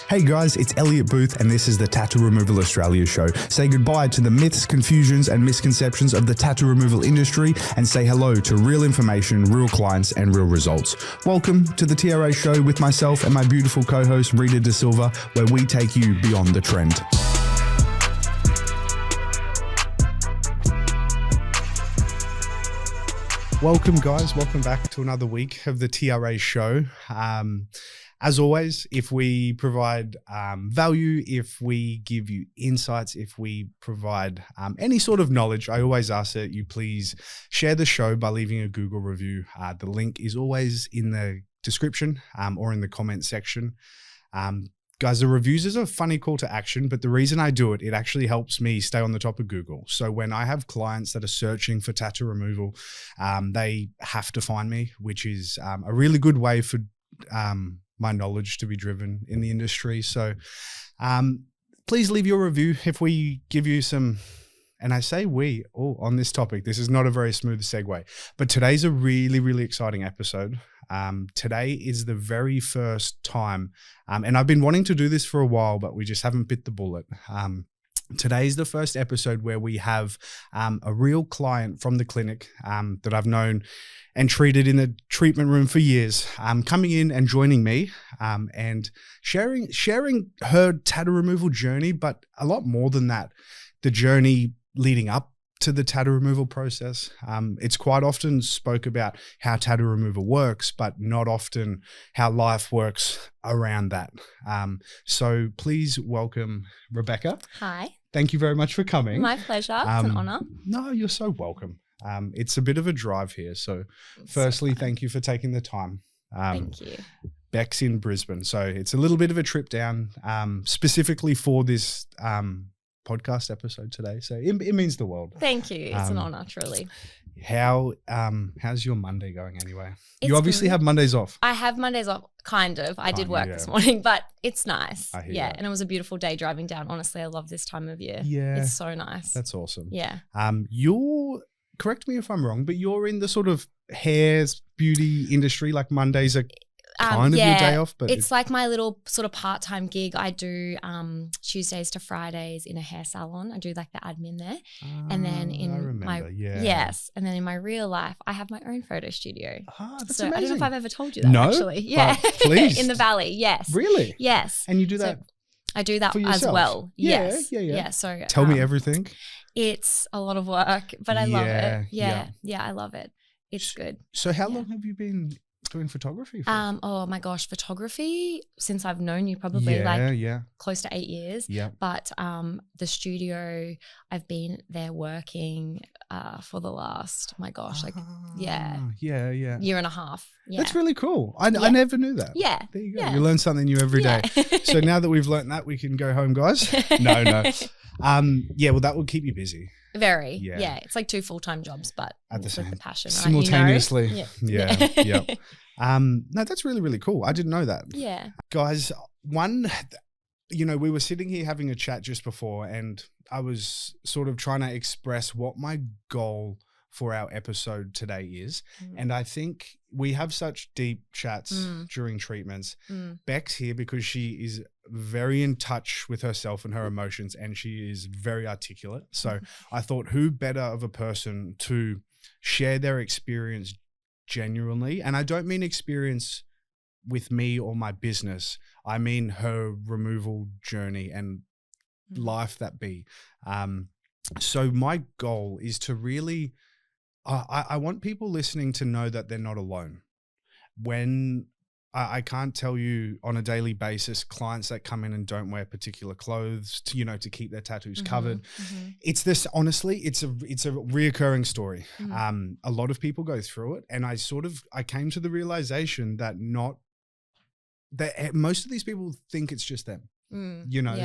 Hey guys, it's Elliot Booth and this is the Tattoo Removal Australia show. Say goodbye to the myths, confusions and misconceptions of the tattoo removal industry and say hello to real information, real clients and real results. Welcome to the TRA show with myself and my beautiful co-host Rita Da Silva, where we take you beyond the trend. Welcome guys, welcome back to another week of the TRA show. As always, if we provide value, if we give you insights, if we provide any sort of knowledge, I always ask that you please share the show by leaving a Google review. The link is always in the description or in the comment section. Guys, the reviews is a funny call to action, but the reason I do it, it actually helps me stay on the top of Google. So when I have clients that are searching for tattoo removal, they have to find me, which is a really good way for my knowledge to be driven in the industry. So please leave your review if we give you some, and I say on this topic, this is not a very smooth segue, but today's a really, really exciting episode. Today is the very first time, and I've been wanting to do this for a while, but we just haven't bit the bullet. Today is the first episode where we have a real client from the clinic that I've known and treated in the treatment room for years, coming in and joining me and sharing her tattoo removal journey, but a lot more than that, the journey leading up to the tattoo removal process. It's quite often spoke about how tattoo removal works, but not often how life works around that. So please welcome Rebecca. Hi. Thank you very much for coming. My pleasure. It's an honor. No, you're so welcome. It's a bit of a drive here. So firstly, thank you for taking the time. Thank you. Beck's in Brisbane. So it's a little bit of a trip down specifically for this podcast episode today. So it means the world. Thank you. It's an honor, truly. How's your Monday going anyway? It's you obviously good. have Mondays off. I have Mondays off, kind of. I did work this morning, but it's nice. I hear Yeah, that. and it was a beautiful day driving down. Honestly, I love this time of year. Yeah. It's so nice. That's awesome. Yeah. Correct me if I'm wrong, but you're in the sort of hair beauty industry, like Mondays are kind of your day off, but it's like my little sort of part-time gig. I do Tuesdays to Fridays in a hair salon. I do like the admin there. And then yes. And then in my real life, I have my own photo studio. That's so amazing. I don't know if I've ever told you that actually. Yeah. Please. In the Valley. Yes. Really? Yes. And you do that? I do that for as yourself? well. Yeah, Yes. yeah. So tell me everything. It's a lot of work, but I love it. Yeah. Yeah, I love it. It's good. So how long have you been doing photography for? Oh my gosh, photography since I've known you probably close to 8 years. Yeah. But the studio, I've been there working for the last, year and a half. Yeah. That's really cool. I never knew that. Yeah. There you go. Yeah. You learn something new every day. So now that we've learned that, we can go home, guys. No. Well, that would keep you busy. Very. Yeah. It's like 2 full-time jobs, but at the same with the passion. Simultaneously. Right? You know? Yeah. No, that's really, really cool. I didn't know that. Yeah. Guys, we were sitting here having a chat just before and I was sort of trying to express what my goal for our episode today is. And I think we have such deep chats during treatments. Beck's here because she is very in touch with herself and her emotions and she is very articulate. So I thought who better of a person to share their experience genuinely. And I don't mean experience with me or my business. I mean her removal journey and life that be. So my goal is to really, I want people listening to know that they're not alone. When I can't tell you on a daily basis, clients that come in and don't wear particular clothes to keep their tattoos covered. It's this, honestly, it's a reoccurring story. A lot of people go through it. And I came to the realization that most of these people think it's just them,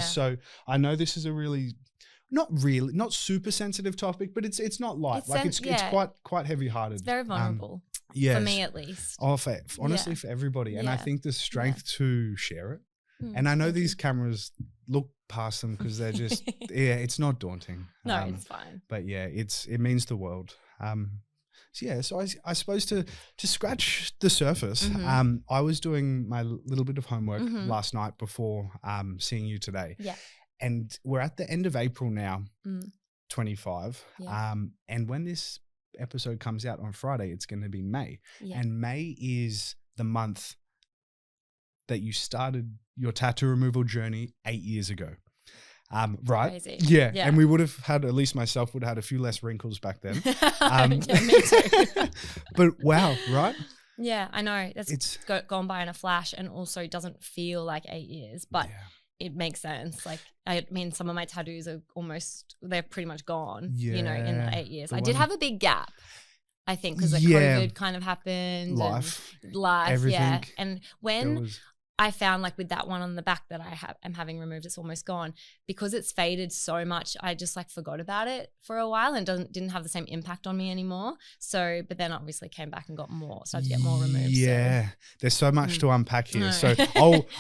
So I know this is a really, not super sensitive topic, but it's not light. It's quite heavy hearted. It's very vulnerable. Yes. For me at least. Honestly, for everybody. And I think the strength to share it. Mm, and I know these cameras look past them because they're just, yeah, it's not daunting. No, it's fine. But yeah, it means the world. So I suppose to scratch the surface, I was doing my little bit of homework last night before seeing you today. Yeah. And we're at the end of April now, 25. Yeah. And when this episode comes out on Friday, it's going to be May. Yeah. And May is the month that you started your tattoo removal journey 8 years ago. Right? Crazy. Yeah. And we would have had, at least myself would have had a few less wrinkles back then. Yeah, me too. But wow, right? Yeah, I know. It's gone by in a flash, and also doesn't feel like 8 years, but it makes sense. Like, I mean, some of my tattoos are they're pretty much gone, in the 8 years. I did have a big gap, I think, because COVID kind of happened. Life, everything. Yeah. And when I found, like, with that one on the back that I'm having removed, it's almost gone, because it's faded so much. I just like forgot about it for a while and didn't have the same impact on me anymore. So, but then obviously came back and got more, started to get more removed. Yeah, so. There's so much to unpack here. No. So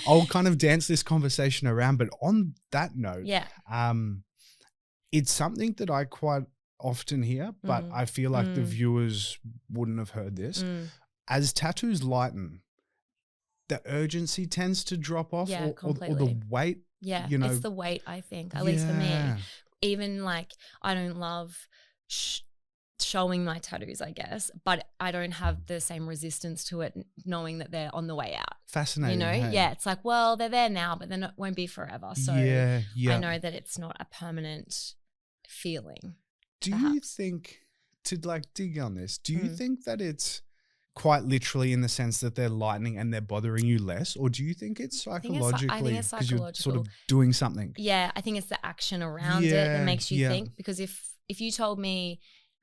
I'll kind of dance this conversation around. But on that note, it's something that I quite often hear, but I feel like the viewers wouldn't have heard this. As tattoos lighten, the urgency tends to drop off, or the weight. Yeah, it's the weight, I think, at least for me. Even like, I don't love showing my tattoos, I guess, but I don't have the same resistance to it, knowing that they're on the way out. Fascinating. Hey? Yeah, it's like, well, they're there now, but they won't be forever. So I know that it's not a permanent feeling. Do you think, to like dig on this, do you think that it's quite literally in the sense that they're lightening and they're bothering you less, or do you think it's psychologically? I think it's psychological. You're sort of doing something. Yeah, I think it's the action around it that makes you think. Because if you told me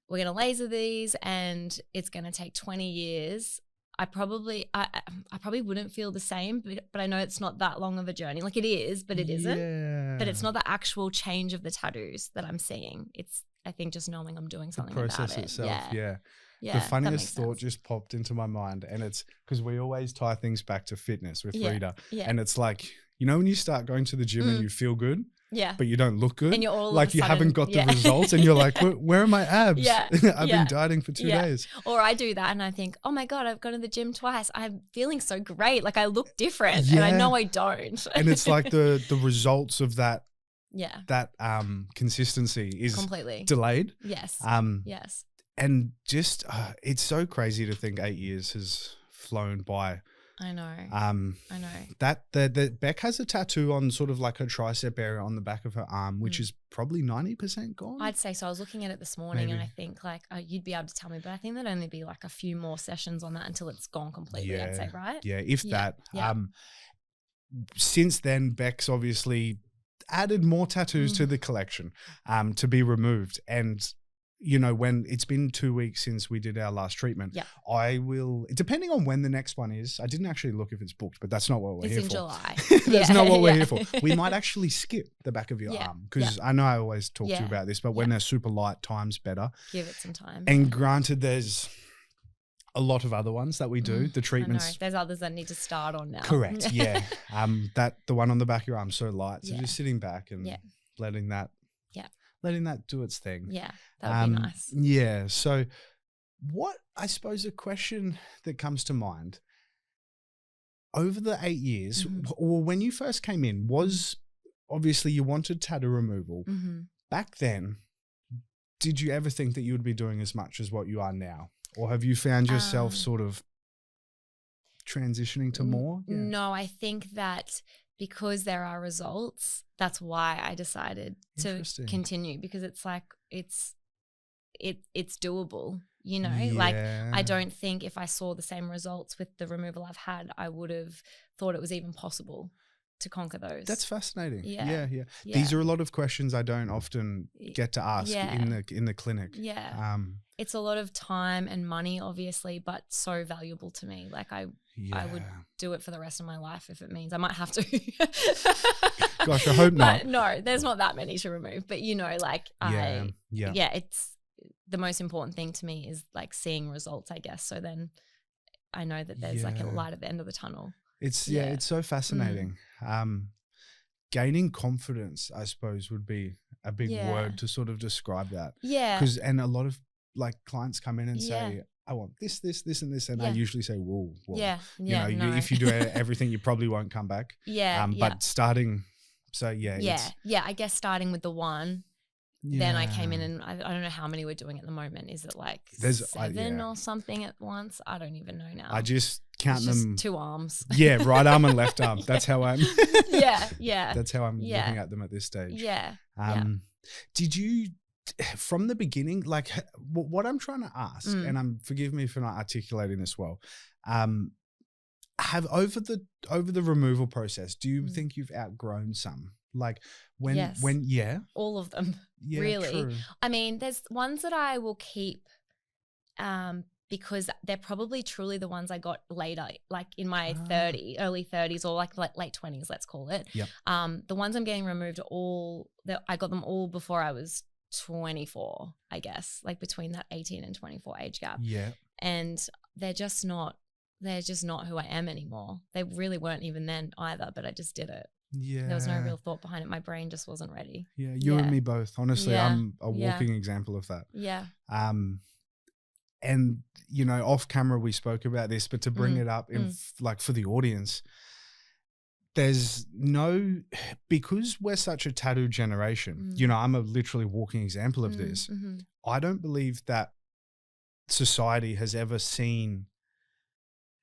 we're going to laser these and it's going to take 20 years, I probably wouldn't feel the same, but I know it's not that long of a journey. Like, it is, but it isn't. Yeah. But it's not the actual change of the tattoos that I'm seeing. It's, I think, just knowing I'm doing something about it. The process itself, yeah. The funniest thought just popped into my mind, and it's because we always tie things back to fitness with Rita. Yeah. And it's like, when you start going to the gym and you feel good, but you don't look good, and you're all like, you haven't got the results, and you're like, where are my abs? Yeah. I've been dieting for 2 days. Or I do that and I think, oh my God, I've gone to the gym twice. I'm feeling so great. Like, I look different, and I know I don't. And it's like the results of that. Yeah. That consistency is completely delayed. Yes. Yes. And just, it's so crazy to think 8 years has flown by. I know. I know. That the Beck has a tattoo on sort of like her tricep area on the back of her arm, which is probably 90% gone. I'd say so. I was looking at it this morning, and I think, like, you'd be able to tell me, but I think there'd only be like a few more sessions on that until it's gone completely. I'd say, right? Yeah, if that. Yeah. Since then, Beck's obviously added more tattoos to the collection to be removed. And when it's been 2 weeks since we did our last treatment, I will, depending on when the next one is, I didn't actually look if it's booked, but that's not what we're here for. It's in July. That's not what we're here for. We might actually skip the back of your arm, because I know I always talk to you about this, but when they're super light, time's better. Give it some time. And granted, there's a lot of other ones that we do. The treatments. There's others that need to start on now. Correct. Yeah. The one on the back of your arm, so light. So just sitting back and letting that do its thing. Yeah, that would be nice. Yeah. So I suppose a question that comes to mind, over the 8 years, or when you first came in, was obviously you wanted tattoo removal. Back then, did you ever think that you would be doing as much as what you are now? Or have you found yourself sort of transitioning to more? Yeah. No, I think that because there are results, that's why I decided to continue, because it's like, it's doable, like, I don't think if I saw the same results with the removal I've had, I would have thought it was even possible to conquer those. That's fascinating. Yeah. These are a lot of questions I don't often get to ask in the clinic. Yeah. It's a lot of time and money, obviously, but so valuable to me. Like, I would do it for the rest of my life if it means I might have to. Gosh, I hope not. No, there's not that many to remove, but it's the most important thing to me is like seeing results, I guess. So then I know that there's like a light at the end of the tunnel. It's so fascinating. Gaining confidence, I suppose, would be a big word to sort of describe that. Yeah. And a lot of like clients come in and say, I want this, and this. And I usually say, whoa. If you do everything, you probably won't come back. But starting, I guess starting with the one, then I came in and I don't know how many we're doing at the moment. Is it like 7 or something at once? I don't even know now. I just count them. 2 arms. Yeah, right arm and left arm. That's how I'm. Yeah. That's how I'm looking at them at this stage. Yeah. Did you, from the beginning, like what I'm trying to ask, and forgive me for not articulating this well, have over the removal process, do you think you've outgrown some? Like when all of them, really. True. I mean, there's ones that I will keep because they're probably truly the ones I got later, like in my early 30s or like late 20s, let's call it. Yep. The ones I'm getting removed I got them all before I was 24, I guess, like between that 18 and 24 age gap. Yeah. And they're just not who I am anymore. They really weren't even then either, but I just did it. Yeah. There was no real thought behind it. My brain just wasn't ready. Yeah. You and me both. Honestly, I'm a walking example of that. Yeah. And off camera we spoke about this, but to bring it up in like for the audience, because we're such a tattoo generation, I'm a literally walking example of this. I don't believe that society has ever seen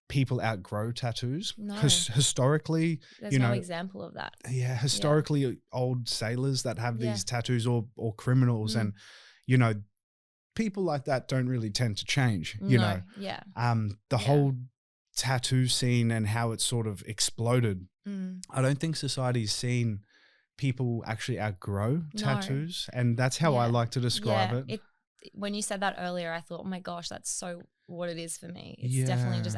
people outgrow tattoos. No. Historically, there's no example of that. Yeah, historically, old sailors that have these tattoos or criminals, and people like that don't really tend to change. The whole tattoo scene and how it's sort of exploded. I don't think society's seen people actually outgrow tattoos, and that's how I like to describe it. When you said that earlier, I thought, oh my gosh, that's so what it is for me. It's definitely just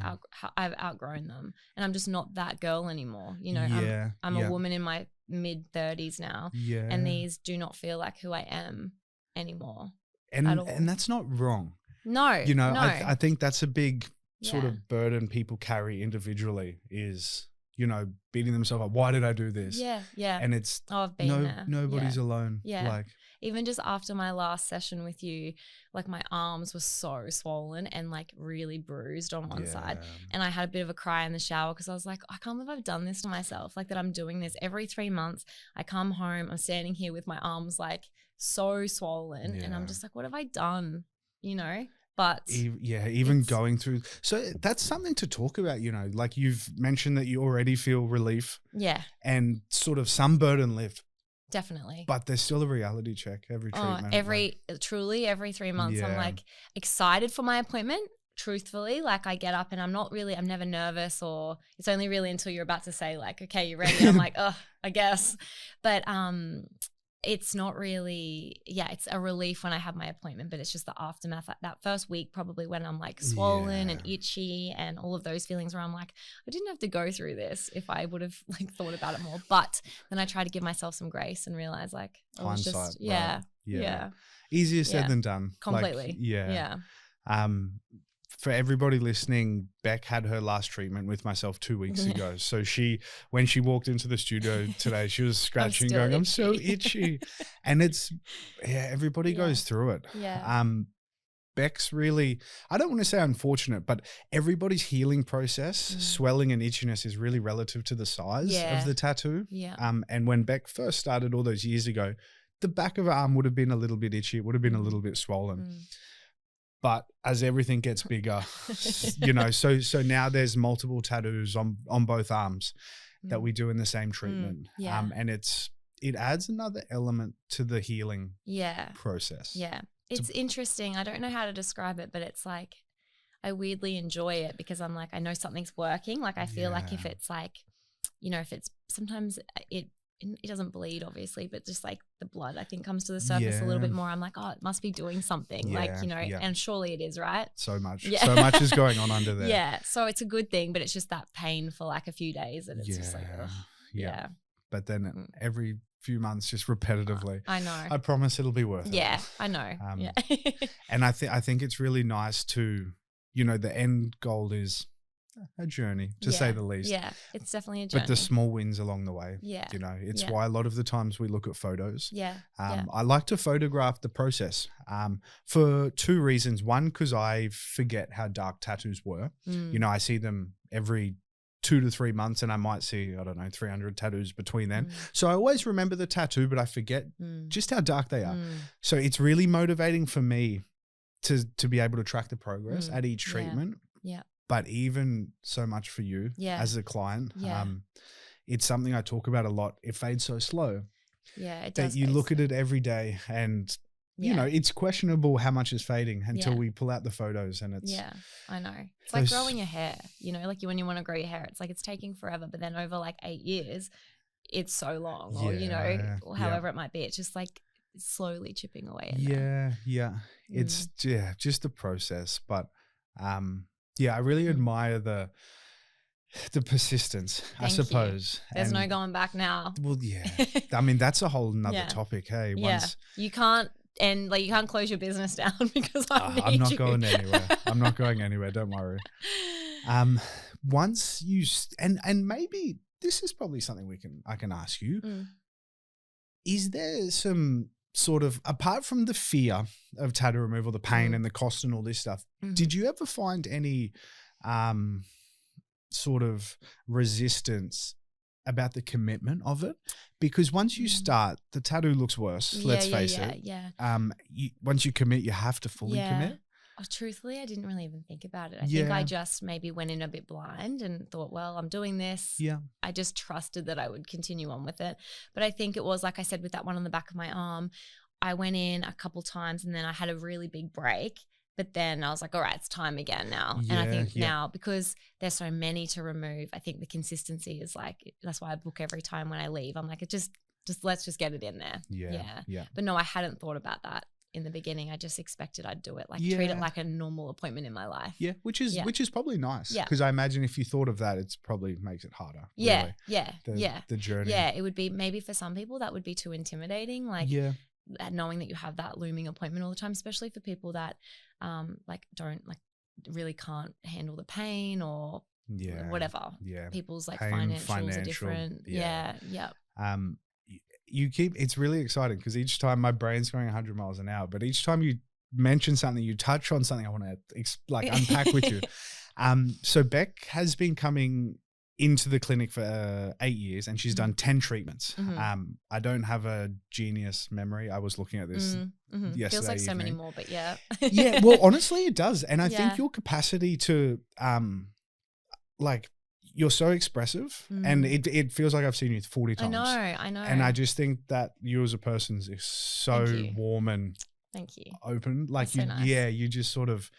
I've outgrown them, and I'm just not that girl anymore. I'm a woman in my mid 30s now, and these do not feel like who I am anymore. And that's not wrong. No, I think that's a big sort of burden people carry individually is, beating themselves up. Why did I do this? Yeah. And it's I've been there. Nobody's alone. Yeah. Like even just after my last session with you, like my arms were so swollen and like really bruised on one side. And I had a bit of a cry in the shower because I was like, I can't believe I've done this to myself. Like that I'm doing this every 3 months. I come home, I'm standing here with my arms like so swollen and I'm just like, what have I done? But even going through. So that's something to talk about, like you've mentioned that you already feel relief. Yeah. And sort of some burden lift. Definitely. But there's still a reality check every treatment. Every 3 months. I'm like excited for my appointment. Truthfully, like I get up and I'm never nervous, or it's only really until you're about to say like, okay, you ready? I'm like, I guess. But it's not really, it's a relief when I have my appointment, but it's just the aftermath, like that first week probably when I'm like swollen and itchy and all of those feelings where I'm like, I didn't have to go through this if I would have like thought about it more. But then I try to give myself some grace and realize like, I was just, easier said than done. Completely. Like, for everybody listening, Beck had her last treatment with myself 2 weeks ago. So when she walked into the studio today, she was scratching, going, I'm so itchy. And it's, everybody goes through it. Yeah. Beck's really, I don't want to say unfortunate, but everybody's healing process, swelling and itchiness is really relative to the size of the tattoo. Yeah. And when Beck first started all those years ago, the back of her arm would have been a little bit itchy. It would have been a little bit swollen. But as everything gets bigger, so now there's multiple tattoos on both arms that we do in the same treatment. And it adds another element to the healing process. Yeah. It's interesting. I don't know how to describe it, but it's like I weirdly enjoy it because I'm like, I know something's working. Like I feel like if it's like, if it's sometimes it doesn't bleed obviously, but just like the blood I think comes to the surface a little bit more. I'm like, oh, it must be doing something and surely it is, right? So much is going on under there. Yeah. So it's a good thing, but it's just that pain for like a few days and it's just like, ugh. But then every few months just repetitively. I know. I promise it'll be worth it. Yeah, I know. And I think it's really nice to, the end goal is a journey, to say the least. Yeah, it's definitely a journey. But the small wins along the way. Yeah. You know, it's why a lot of the times we look at photos. Yeah. I like to photograph the process for two reasons. One, because I forget how dark tattoos were. You know, I see them every 2 to 3 months and I might see, I don't know, 300 tattoos between then. So I always remember the tattoo, but I forget just how dark they are. So it's really motivating for me to be able to track the progress at each treatment. Yeah. But even so much for you as a client. It's something I talk about a lot. It fades so slow. Yeah, it does. That you look at it every day and you know, it's questionable how much is fading until we pull out the photos and it's. Yeah, I know. It's like growing your hair, you know, like when you want to grow your hair, it's like it's taking forever, but then over like 8 years, it's so long or, you know, or however it might be. It's just like slowly chipping away at that. It's just the process. But I really admire the persistence, I suppose. There's no going back now. Well, I mean, that's a whole nother topic. Hey, you can't. And like you can't close your business down because I'm not going anywhere. I'm not going anywhere. Don't worry. Once you and maybe this is probably something I can ask you. Is there some sort of, apart from the fear of tattoo removal, the pain and the cost and all this stuff, did you ever find any sort of resistance about the commitment of it? Because once you start, the tattoo looks worse. Let's face it. Once you commit, you have to fully commit. Oh, truthfully, I didn't really even think about it. I think I just maybe went in a bit blind and thought, well, I'm doing this. Yeah. I just trusted that I would continue on with it. But I think it was, like I said, with that one on the back of my arm, I went in a couple times and then I had a really big break. But then I was like, all right, it's time again now. And I think now, because there's so many to remove, I think the consistency is like, that's why I book every time when I leave. I'm like, just let's just get it in there. Yeah. But no, I hadn't thought about that in the beginning. I just expected I'd do it, like treat it like a normal appointment in my life. Yeah, which is probably nice. Yeah. Because I imagine if you thought of that, it's probably makes it harder. Yeah. Really, the journey. Yeah, it would be, maybe for some people that would be too intimidating. Like knowing that you have that looming appointment all the time, especially for people that like don't like really can't handle the pain or whatever. Yeah. People's like financials are different. Yeah. It's really exciting because each time my brain's going 100 miles an hour, but each time you mention something, you touch on something I want to unpack with you. So Beck has been coming into the clinic for 8 years and she's done 10 treatments. I don't have a genius memory. I was looking at this yesterday. Feels like so many more, but yeah, well, honestly, it does. And I think your capacity to like, you're so expressive and it feels like I've seen you 40 times. I know. And I just think that you as a person is so warm and thank you. Open. Like That's so nice. You just sort of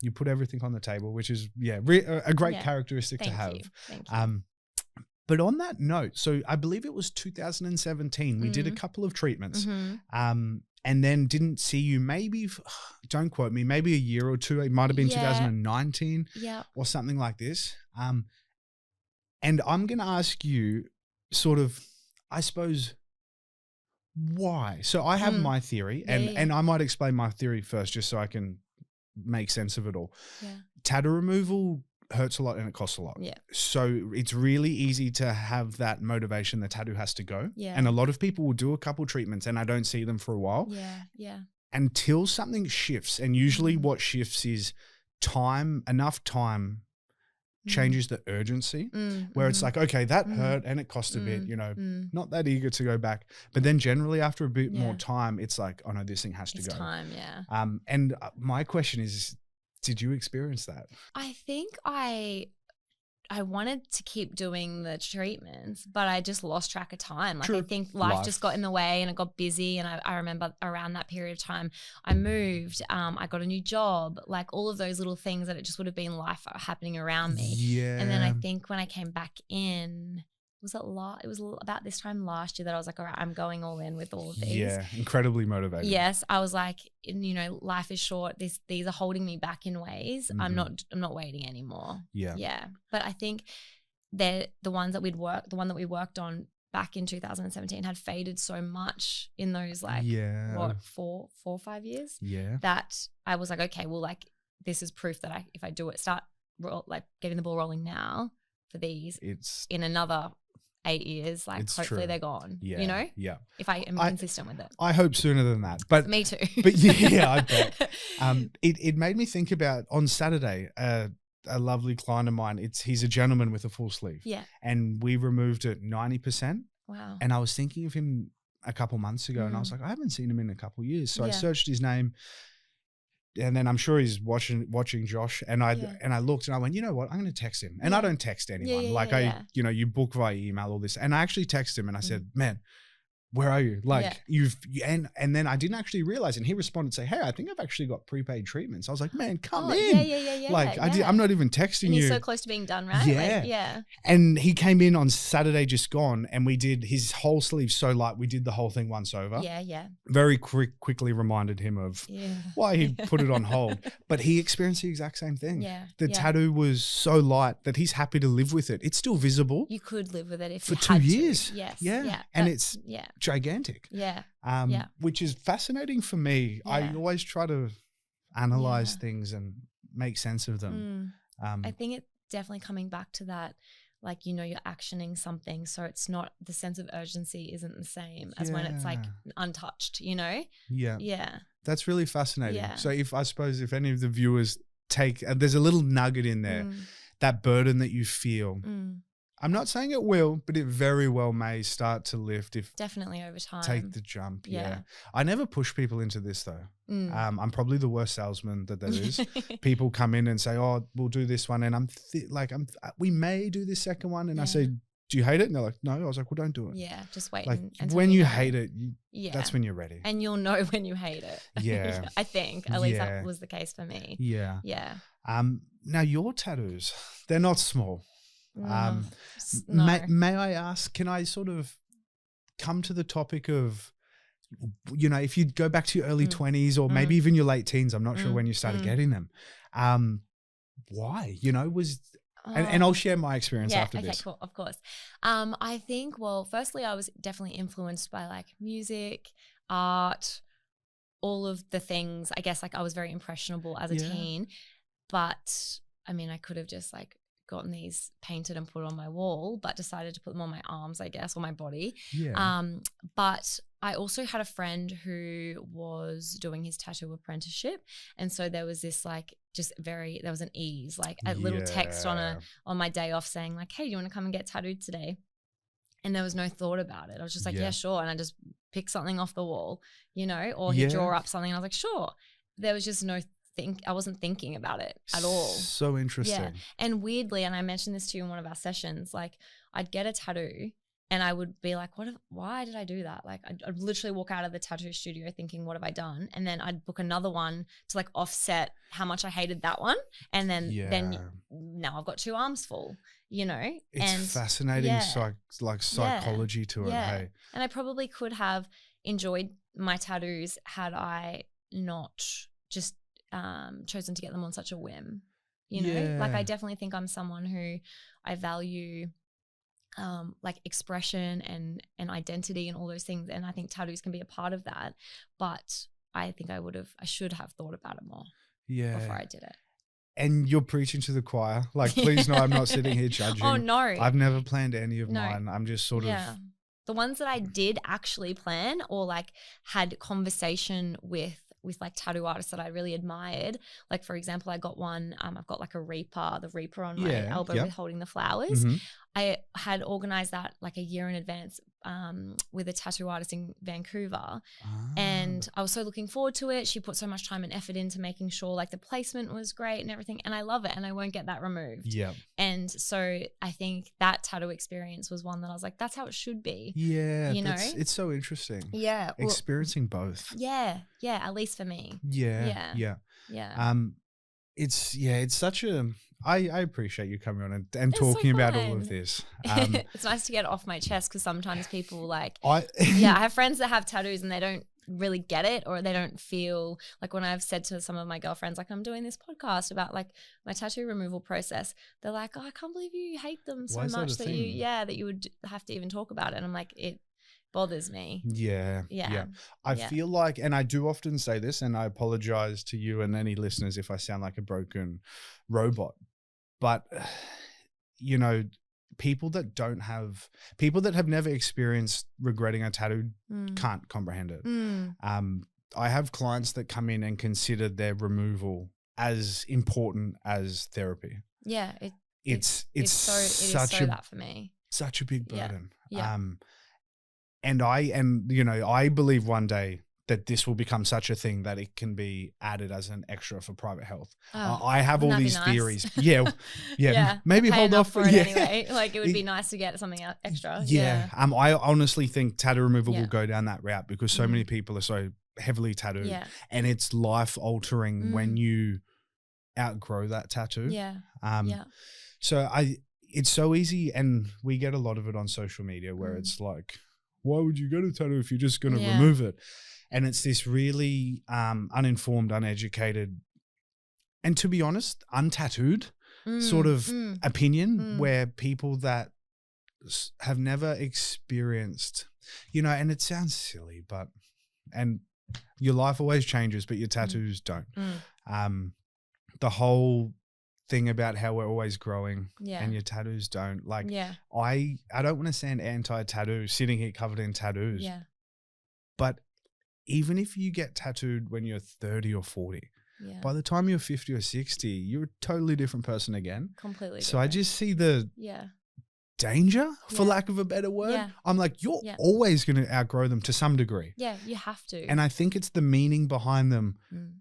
you put everything on the table, which is a great characteristic to have. Thank you. But on that note, so I believe it was 2017. We did a couple of treatments, and then didn't see you. Maybe don't quote me. Maybe a year or two. It might have been 2019, or something like this. And I'm going to ask you, sort of, I suppose, why. So I have my theory, and I might explain my theory first, just so I can make sense of it all. Tattoo removal hurts a lot and it costs a lot. So it's really easy to have that motivation. The tattoo has to go. And a lot of people will do a couple treatments and I don't see them for a while. Until something shifts. And usually what shifts is enough time changes the urgency where it's like, okay, that hurt and it cost a bit, you know, not that eager to go back. But then generally after a bit more time, it's like, oh no, this thing has to go. Time, and my question is, did you experience that? I think I wanted to keep doing the treatments, but I just lost track of time. Like I think life just got in the way and it got busy. And I remember around that period of time, I moved, I got a new job, like all of those little things that it just would have been life happening around me. Yeah. And then I think when I came back in, it was about this time last year that I was like, all right, I'm going all in with all of these. Yeah, incredibly motivated. Yes, I was like, you know, life is short. These are holding me back in ways. I'm not waiting anymore. Yeah. But I think that the one that we worked on back in 2017 had faded so much in those 4 or 5 years. Yeah. That I was like, okay, well, like this is proof that if I do it, start getting the ball rolling now for these, it's in another 8 years, like hopefully true. they're gone. Yeah, you know, yeah. If I am consistent with it, I hope sooner than that. But me too. But yeah, I bet. It made me think about on Saturday. A lovely client of mine. He's a gentleman with a full sleeve. Yeah, and we removed it 90%. Wow. And I was thinking of him a couple months ago, and I was like, I haven't seen him in a couple years. So I Yeah. searched his name. And then I'm sure he's watching Josh, and I looked and I went, you know what, I'm going to text him. And I don't text anyone. You book via email, all this. And I actually texted him and I said, man, where are you? Like and then I didn't actually realize, and he responded, say, hey, I think I've actually got prepaid treatments. I was like, man, come in. Yeah. Like I'm not even texting and you. You're so close to being done, right? Yeah. Yeah. And he came in on Saturday just gone, and we did his whole sleeve so light. We did the whole thing once over. Yeah. Very quickly reminded him of why he put it on hold. But he experienced the exact same thing. Yeah. The tattoo was so light that he's happy to live with it. It's still visible. You could live with it if for you 2 had years. To. Yes. Yeah. And it's gigantic. Yeah. Which is fascinating for me. Yeah. I always try to analyze things and make sense of them. I think it's definitely coming back to that, like, you know, you're actioning something, so it's not, the sense of urgency isn't the same as when it's like untouched, you know? Yeah. That's really fascinating. So if any of the viewers take, there's a little nugget in there, that burden that you feel. I'm not saying it will, but it very well may start to lift if definitely over time. Take the jump. Yeah. I never push people into this though. I'm probably the worst salesman that there is. People come in and say, "Oh, we'll do this one," and we may do this second one, and I say, "Do you hate it?" And they're like, "No." I was like, "Well, don't do it." Yeah, just wait. Like when you hate it, that's when you're ready, and you'll know when you hate it. Yeah, I think at least that was the case for me. Yeah. Now your tattoos, they're not small. No. May I ask, can I sort of come to the topic of, you know, if you go back to your early 20s or maybe even your late teens, I'm not sure when you started getting them. Why, you know, and I'll share my experience after this. Cool, of course. I think, well, firstly, I was definitely influenced by like music, art, all of the things. I guess like I was very impressionable as a teen, but I mean, I could have just like gotten these painted and put on my wall, but decided to put them on my arms, I guess, or my body. But I also had a friend who was doing his tattoo apprenticeship, and so there was this like there was an ease, like a little text on my day off saying like, hey, do you want to come and get tattooed today? And there was no thought about it. I was just like, yeah, sure. And I just picked something off the wall, you know, or he'd draw up something and I was like, sure. There was just I wasn't thinking about it at all. So interesting. Yeah. And weirdly, and I mentioned this to you in one of our sessions, like I'd get a tattoo and I would be like, why did I do that? Like I'd literally walk out of the tattoo studio thinking, what have I done? And then I'd book another one to like offset how much I hated that one. And then now I've got 2 arms full, you know? It's fascinating psychology to it. Hey? And I probably could have enjoyed my tattoos had I not just chosen to get them on such a whim, you know? Like I definitely think I'm someone who I value like expression and identity and all those things, and I think tattoos can be a part of that, but I think I should have thought about it more before I did it. And you're preaching to the choir. Like, please know I'm not sitting here judging. Oh no, I've never planned any of mine. I'm just sort of the ones that I did actually plan or like had conversation with like tattoo artists that I really admired. Like for example, I got one, I've got like the Reaper on my elbow with holding the flowers. I had organized that like a year in advance with a tattoo artist in Vancouver. And I was so looking forward to it. She put so much time and effort into making sure like the placement was great and everything. And I love it and I won't get that removed. And so I think that tattoo experience was one that I was like, that's how it should be. Yeah. You know? It's so interesting. Yeah. Experiencing both. Yeah. Yeah. At least for me. Yeah. It's such a, I appreciate you coming on and talking about all of this. It's nice to get it off my chest because sometimes people like, I have friends that have tattoos and they don't really get it, or they don't feel like, when I've said to some of my girlfriends, like I'm doing this podcast about like my tattoo removal process, they're like, oh, I can't believe you hate them so much that you would have to even talk about it. And I'm like, it bothers me. I feel like, and I do often say this, and I apologize to you and any listeners if I sound like a broken robot, But, you know, people that have never experienced regretting a tattoo can't comprehend it. I have clients that come in and consider their removal as important as therapy. Yeah. It's so that for me. Such a big burden. Yeah. And I believe one day that this will become such a thing that it can be added as an extra for private health. I have all these theories. Yeah. Maybe hold off for it anyway. Like it would be nice to get something extra. Yeah. I honestly think tattoo removal will go down that route because so many people are so heavily tattooed, and it's life altering when you outgrow that tattoo. Yeah. So it's so easy, and we get a lot of it on social media where it's like, why would you get a tattoo if you're just going to remove it? And it's this really uninformed, uneducated, and to be honest, untattooed sort of opinion where people that have never experienced, and it sounds silly, and your life always changes, but your tattoos don't. The whole thing about how we're always growing and your tattoos don't. Like, I don't want to sound anti-tattoo sitting here covered in tattoos. Yeah. But even if you get tattooed when you're 30 or 40, by the time you're 50 or 60, you're a totally different person again. Completely So I just see the danger, for lack of a better word. Yeah. I'm like, you're always going to outgrow them to some degree. Yeah, you have to. And I think it's the meaning behind them,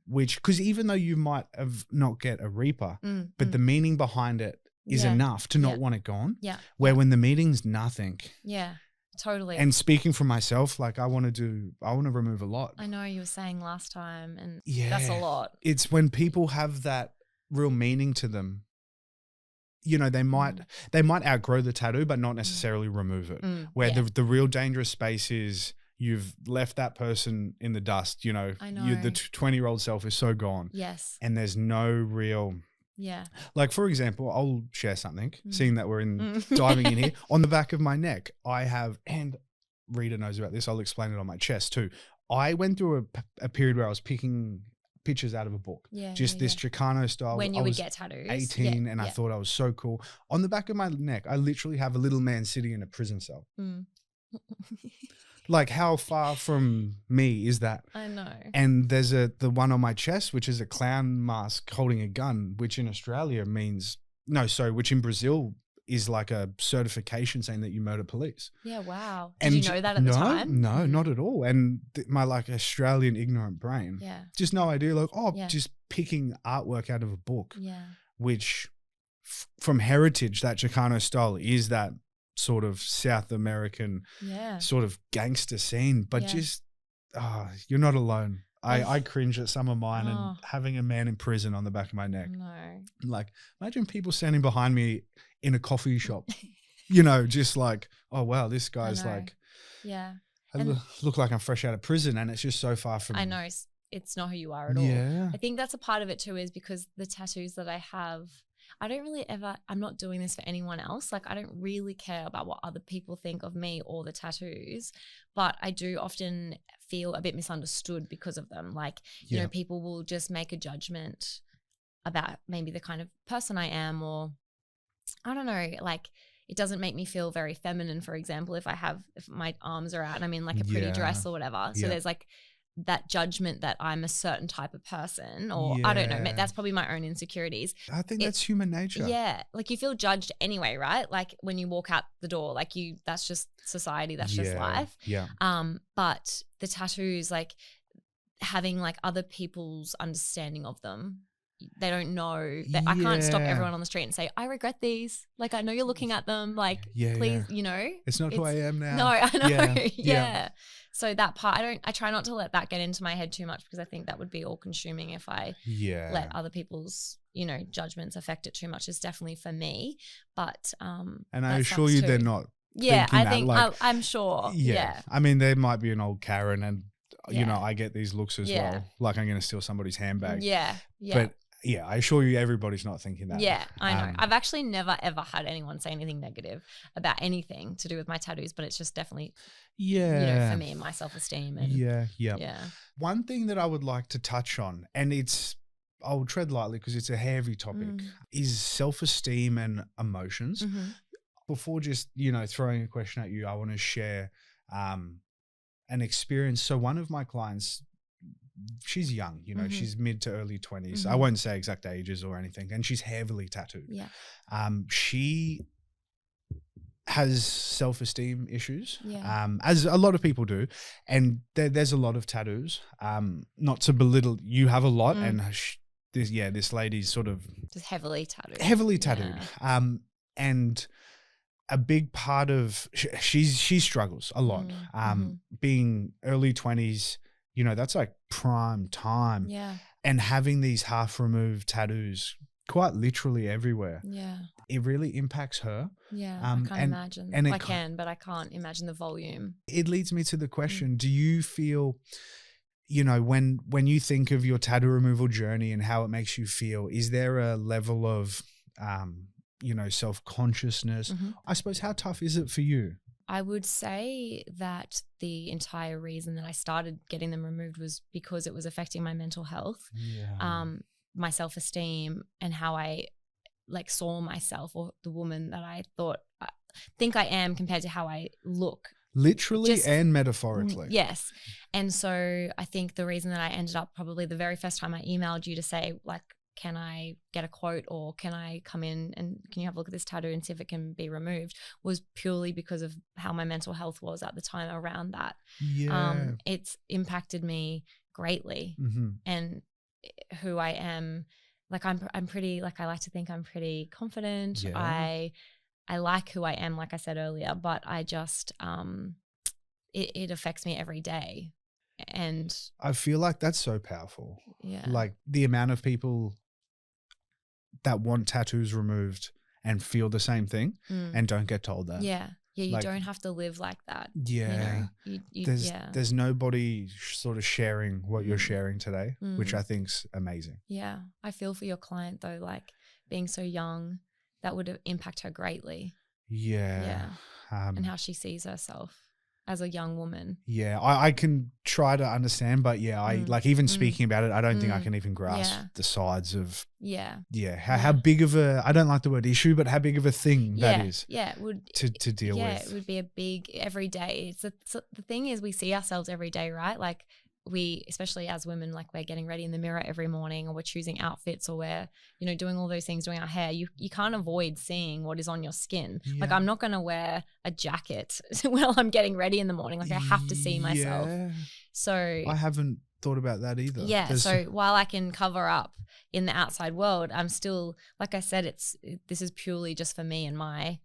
which, because even though you might have not get a Reaper, but the meaning behind it is enough to not want it gone. Yeah. Where when the meaning's nothing. Yeah, totally. And speaking for myself, like I want to remove a lot. I know you were saying last time, and that's a lot. It's when people have that real meaning to them. They might outgrow the tattoo, but not necessarily remove it. Where the real dangerous space is you've left that person in the dust. I know. The 20-year-old self is so gone. Yes. And there's no real. Yeah. Like, for example, I'll share something, seeing that we're diving in here. On the back of my neck, I have, and Rita knows about this, I'll explain it on my chest too. I went through a period where I was picking pictures out of a book. This Chicano style. When you would get tattoos. 18 and I thought I was so cool. On the back of my neck, I literally have a little man sitting in a prison cell. Like, how far from me is that? I know. And there's the one on my chest, which is a clown mask holding a gun, which in Australia which in Brazil is like a certification saying that you murder police. Yeah, wow. Did you know that at the time? No, not at all. And my like Australian ignorant brain, just no idea. Like, just picking artwork out of a book, which from heritage, that Chicano style is that sort of South American sort of gangster scene, but just you're not alone. I cringe at some of mine and having a man in prison on the back of my neck. No. Like, imagine people standing behind me in a coffee shop, just like, oh wow, this guy's like, I look like I'm fresh out of prison, and it's just so far from. I know it's not who you are at all. I think that's a part of it too, is because the tattoos that I have, I'm not doing this for anyone else. Like, I don't really care about what other people think of me or the tattoos, but I do often feel a bit misunderstood because of them. Like, you know, people will just make a judgment about maybe the kind of person I am, or I don't know, like it doesn't make me feel very feminine, for example, if my arms are out and I'm in like a pretty dress or whatever. So there's like that judgment that I'm a certain type of person, or I don't know, that's probably my own insecurities. I think that's human nature. Yeah. Like, you feel judged anyway, right? Like when you walk out the door, like that's just society, that's just life. Yeah. But the tattoos, like having like other people's understanding of them, they don't know that I can't stop everyone on the street and say, I regret these. Like, I know you're looking at them. Like, please, it's not who I am now. No, I know. Yeah. So that part, I try not to let that get into my head too much, because I think that would be all consuming if I let other people's, judgments affect it too much. It's definitely for me. But, and I assure you they're not. Yeah. I'm sure. Yeah. I mean, there might be an old Karen, and, I get these looks as well. Like, I'm going to steal somebody's handbag. Yeah. But I assure you everybody's not thinking that. Yeah, I know. I've actually never, ever had anyone say anything negative about anything to do with my tattoos, but it's just definitely, for me and my self-esteem. And yeah. One thing that I would like to touch on, and it's I'll tread lightly because it's a heavy topic, is self-esteem and emotions. Before just, throwing a question at you, I want to share an experience. So one of my clients, she's young, she's mid to early 20s. I won't say exact ages or anything. And she's heavily tattooed. Yeah. She has self-esteem issues, yeah. As a lot of people do. And there's a lot of tattoos. Not to belittle, you have a lot. And this lady's sort of just heavily tattooed. Yeah. And a big part of she struggles a lot. Being early 20s, that's like prime time. Yeah. And having these half removed tattoos quite literally everywhere. Yeah. It really impacts her. Yeah. I can't imagine. I can, but I can't imagine the volume. It leads me to the question, do you feel, when you think of your tattoo removal journey and how it makes you feel, is there a level of, self-consciousness? I suppose, how tough is it for you? I would say that the entire reason that I started getting them removed was because it was affecting my mental health, my self-esteem, and how I saw myself, or the woman that I think I am compared to how I look. Literally and metaphorically. Yes. And so I think the reason that I ended up, probably the very first time I emailed you to say, can I get a quote, or can I come in and can you have a look at this tattoo and see if it can be removed, was purely because of how my mental health was at the time around that. Yeah. It's impacted me greatly, and who I am. I'm pretty, I like to think I'm pretty confident. Yeah. I like who I am, like I said earlier, but I just, it affects me every day. And I feel like that's so powerful. Yeah. Like the amount of people that want tattoos removed and feel the same thing and don't get told that. Yeah. Yeah. You don't have to live like that. Yeah. There's nobody sort of sharing what you're sharing today, which I think's amazing. Yeah. I feel for your client though, being so young, that would impact her greatly. Yeah. Yeah. And how she sees herself as a young woman. Yeah, I can try to understand, but even speaking about it, I don't think I can even grasp the sides of how big of a, I don't like the word issue, but how big of a thing that is. Yeah, it would to deal with. Yeah, it would be a big everyday. So the thing is, we see ourselves every day, right? We, especially as women, we're getting ready in the mirror every morning, or we're choosing outfits, or we're, doing all those things, doing our hair. You can't avoid seeing what is on your skin. Yeah. I'm not going to wear a jacket while I'm getting ready in the morning. I have to see myself. Yeah. So I haven't thought about that either. Yeah. So while I can cover up in the outside world, I'm still, like I said, this is purely just for me and my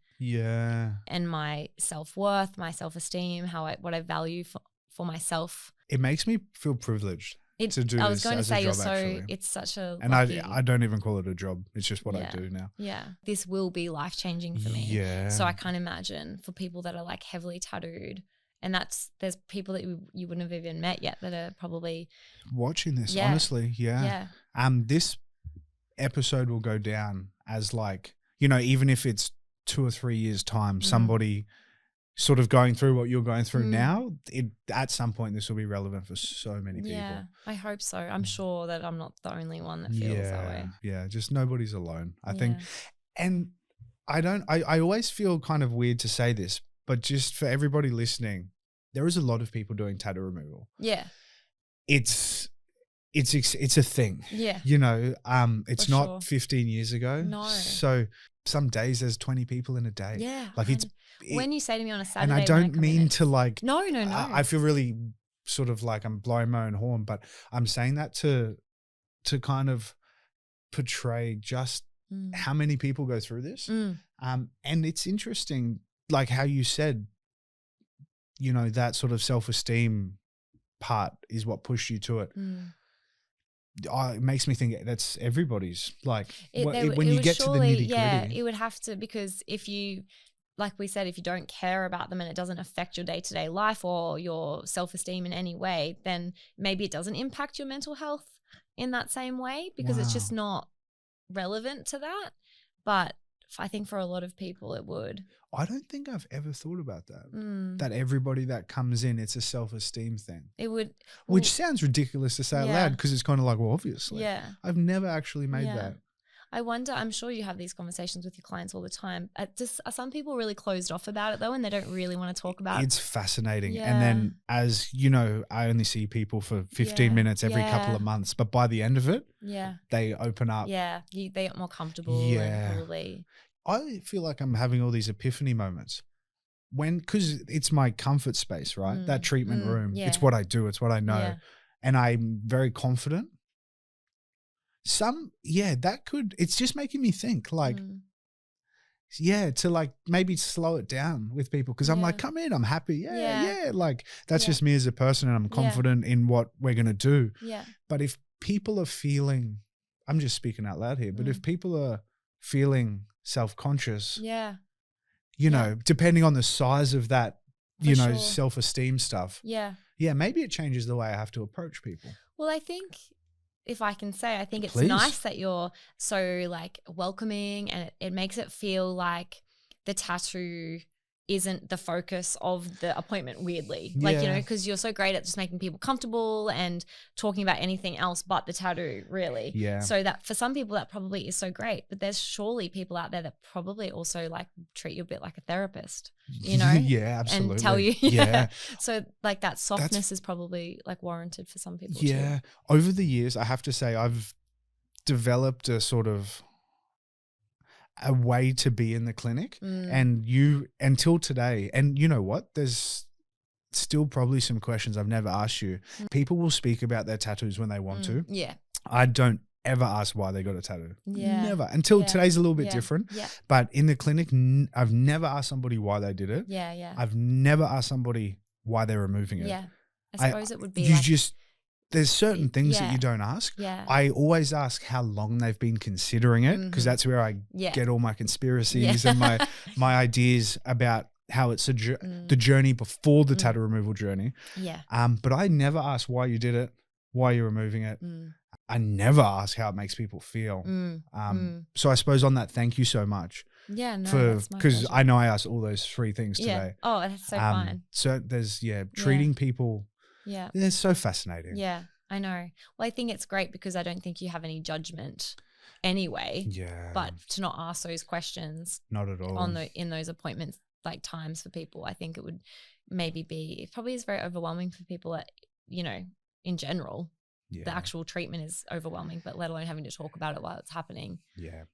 self-worth, my self-esteem, what I value for myself. It makes me feel privileged to do this. I was going to say, actually. it's such a and I don't even call it a job. It's just what I do now. Yeah. This will be life-changing for me. Yeah. So I can't imagine for people that are heavily tattooed, and there's people that you wouldn't have even met yet that are probably watching this, honestly. Yeah. This episode will go down as even if it's 2 or 3 years time, somebody sort of going through what you're going through now, at some point this will be relevant for so many people. Yeah, I hope so. I'm sure that I'm not the only one that feels that way. Yeah, just nobody's alone, I think. And I always feel kind of weird to say this, but just for everybody listening, there is a lot of people doing tattoo removal. Yeah. It's a thing. Yeah. It's not 15 years ago. No. So some days there's 20 people in a day. Yeah. When you say to me on a Saturday, and I don't mean to No. I feel really sort of I'm blowing my own horn, but I'm saying that to kind of portray just how many people go through this. And it's interesting, how you said, that sort of self-esteem part is what pushed you to it. It makes me think that's everybody's. When you get to the nitty-gritty. Yeah, it would have to, because if you, like we said, if you don't care about them and it doesn't affect your day-to-day life or your self-esteem in any way, then maybe it doesn't impact your mental health in that same way, because it's just not relevant to that. But I think for a lot of people it would. I don't think I've ever thought about that. That everybody that comes in, it's a self-esteem thing. It would. Which sounds ridiculous to say out loud because it's kind of like, well, obviously. Yeah. I've never actually made that. I wonder, I'm sure you have these conversations with your clients all the time. Are some people really closed off about it though, and they don't really want to talk about it? It's fascinating. Yeah. And then as you know, I only see people for 15 minutes every couple of months, but by the end of it, they open up. Yeah, they get more comfortable. And probably. I feel like I'm having all these epiphany moments because it's my comfort space, right? That treatment room, it's what I do, it's what I know. And I'm very confident. It's just making me think like, to like maybe slow it down with people because I'm like, come in, I'm happy. Like that's just me as a person and I'm confident in what we're going to do. Yeah. But if people are feeling, I'm just speaking out loud here, but if people are feeling self-conscious, you know, depending on the size of that, self-esteem stuff. Yeah, maybe it changes the way I have to approach people. Well, I think if I can say, I think it's nice that you're so like welcoming and it makes it feel like the tattoo isn't the focus of the appointment weirdly. Like, you know, because you're so great at just making people comfortable and talking about anything else but the tattoo really. Yeah. So that for some people that probably is so great, but there's surely people out there that probably also like treat you a bit like a therapist, you know? Yeah, absolutely. And tell you. Yeah. So like that softness is probably like warranted for some people too. Over the years, I have to say I've developed a sort of a way to be in the clinic and until today, and you know what, there's still probably some questions I've never asked you. People will speak about their tattoos when they want to. Yeah. I don't ever ask why they got a tattoo. Yeah. Never. Until today's a little bit different. Yeah. But in the clinic, I've never asked somebody why they did it. Yeah, yeah. I've never asked somebody why they're removing it. Yeah. I suppose it would be like, there's certain things that you don't ask. Yeah. I always ask how long they've been considering it because that's where I get all my conspiracies and my ideas about how it's the journey before the tattoo removal journey. Yeah. But I never ask why you did it, why you're removing it. I never ask how it makes people feel. So I suppose on that, thank you so much. Yeah, no, because I know I asked all those 3 things today. Oh, that's so fine. So there's treating people. Yeah. It's so fascinating. Yeah, I know. Well, I think it's great because I don't think you have any judgment anyway. Yeah. But to not ask those questions. Not at all. In those appointments, like times for people, I think it would it probably is very overwhelming for people that, you know, in general. Yeah. The actual treatment is overwhelming, but let alone having to talk about it while it's happening. Yeah.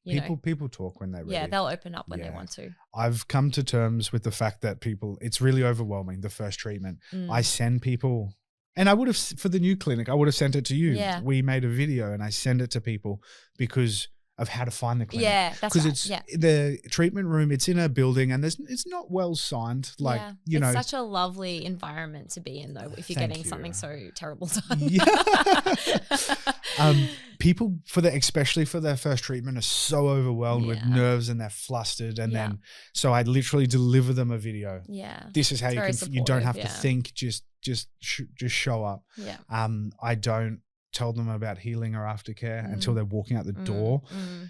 People talk when they're ready. Yeah, they'll open up when they want to. I've come to terms with the fact that it's really overwhelming, the first treatment. I send people, and I would have, for the new clinic, I would have sent it to you. Yeah. We made a video and I send it to people because of how to find the clinic. Yeah, that's right. Because it's the treatment room, it's in a building and it's not well signed. Like, you know. It's such a lovely environment to be in though, if you're getting something so terrible done. Yeah. People especially for their first treatment are so overwhelmed with nerves and they're flustered. And then, so I literally deliver them a video. Yeah. This is how you don't have to think, just show up. Yeah. I don't tell them about healing or aftercare until they're walking out the door.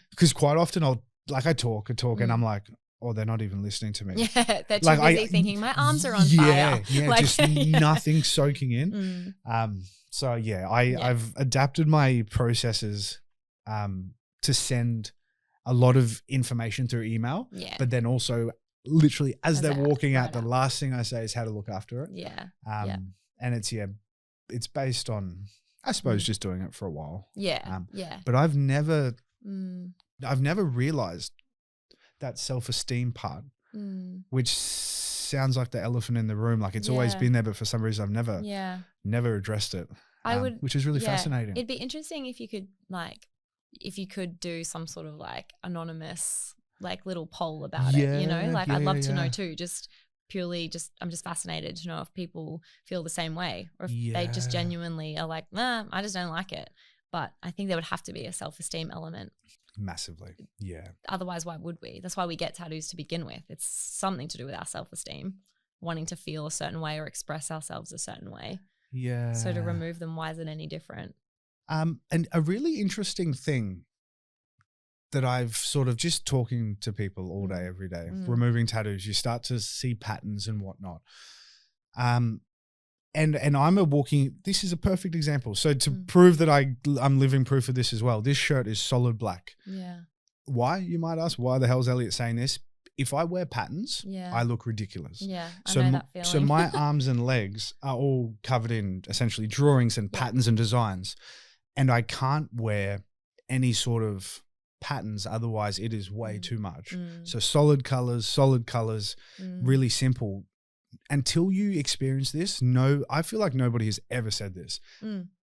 Because quite often I talk and I'm like, oh, they're not even listening to me. Yeah, they're too busy thinking my arms are on fire. Yeah, like, just nothing soaking in. So I've adapted my processes to send a lot of information through email, but then also literally as they're walking out, the last thing I say is how to look after it. Yeah. And it's based on, I suppose, just doing it for a while. Yeah. But I've never realized that self-esteem part, which sounds like the elephant in the room. Like it's always been there, but for some reason I've never addressed it. Which is really fascinating. It'd be interesting if you could do some sort of like anonymous, like little poll about it, you know, like I'd love to know too, I'm just fascinated to know if people feel the same way or if they just genuinely are like, nah, I just don't like it. But I think there would have to be a self-esteem element. Massively. Yeah. Otherwise, why would we? That's why we get tattoos to begin with. It's something to do with our self-esteem, wanting to feel a certain way or express ourselves a certain way. Yeah. So to remove them, why is it any different? And a really interesting thing that I've sort of just talking to people all day, every day, removing tattoos, you start to see patterns and whatnot. And I'm a walking, this is a perfect example. So to prove that I'm living proof of this as well, this shirt is solid black. Yeah. Why, you might ask, why the hell's Elliot saying this? If I wear patterns, I look ridiculous. Yeah, I know that feeling. So my arms and legs are all covered in essentially drawings and patterns and designs. And I can't wear any sort of patterns, otherwise it is way too much. So solid colors, really simple. Until you experience this, I feel like nobody has ever said this,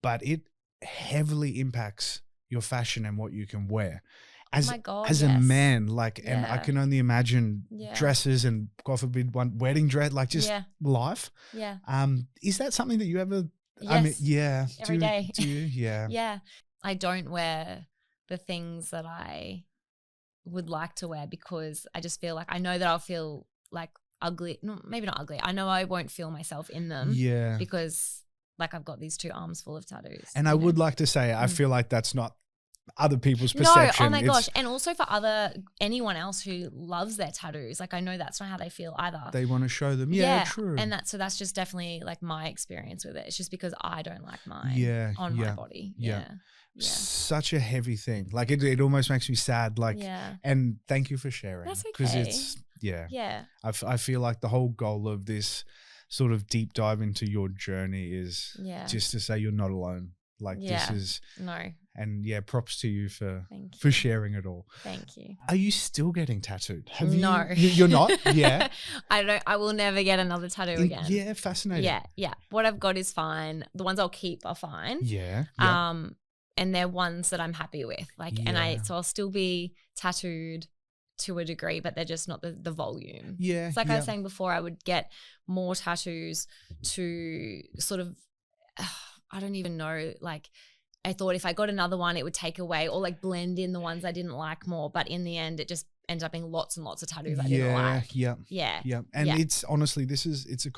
but it heavily impacts your fashion and what you can wear. As a man, like, and I can only imagine dresses and, God forbid, one wedding dress, like just life. Yeah. Is that something that you ever? Yes. I mean, Every day. Do you? Yeah. Yeah. I don't wear the things that I would like to wear because I just feel like I know that I'll feel like ugly. No, maybe not ugly. I know I won't feel myself in them. Yeah. Because like I've got these 2 arms full of tattoos. And I would like to say, I feel like that's not other people's perception. No, oh my gosh. And also for anyone else who loves their tattoos, like I know that's not how they feel either. They want to show them. Yeah, true. And that's just definitely like my experience with it. It's just because I don't like mine on my body. Yeah. Such a heavy thing. Like it almost makes me sad. Like, and thank you for sharing. That's okay. Because it's, I feel like the whole goal of this sort of deep dive into your journey is just to say you're not alone. Like this is and props to you for sharing it all. Thank you. Are you still getting tattooed? No. You're not? Yeah. I will never get another tattoo again. Yeah, fascinating. Yeah. What I've got is fine. The ones I'll keep are fine. Yeah. And they're ones that I'm happy with. Like so I'll still be tattooed to a degree, but they're just not the volume. Yeah. It's like I was saying before, I would get more tattoos to sort of I don't even know, like I thought if I got another one, it would take away or like blend in the ones I didn't like more. But in the end, it just ended up being lots and lots of tattoos I didn't like. Yeah. And it's honestly, it's a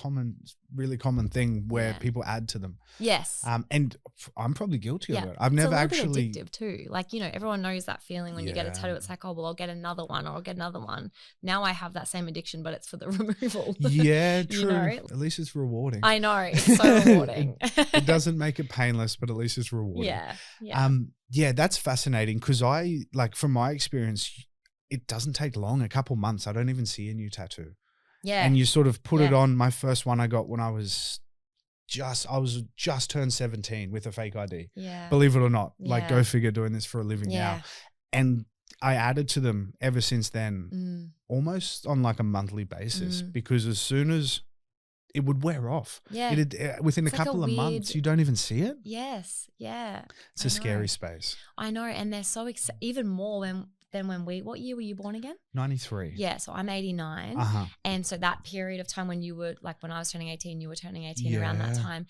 really common thing where people add to them. Yes. And I'm probably guilty of it. I've never actually. It's addictive too. Like, everyone knows that feeling when you get a tattoo. It's like, oh, well, I'll get another one or I'll get another one. Now I have that same addiction, but it's for the removal. Yeah, true. At least it's rewarding. I know. It's so rewarding. It doesn't make it painless, but at least it's rewarding. Yeah. That's fascinating because from my experience, it doesn't take long, a couple months. I don't even see a new tattoo. Yeah. And you sort of put it on. My first one I got when I was just turned 17 with a fake ID. Yeah. Believe it or not. Like, go figure, doing this for a living now. And I added to them ever since then, almost on like a monthly basis, because as soon as it would wear off. Yeah. Within a couple of months, you don't even see it. Yes. Yeah. It's a scary space. I know. And they're so even more than when what year were you born again? 93. Yeah. So I'm 89. And so that period of time when you were like, when I was turning 18, you were turning 18 around that time.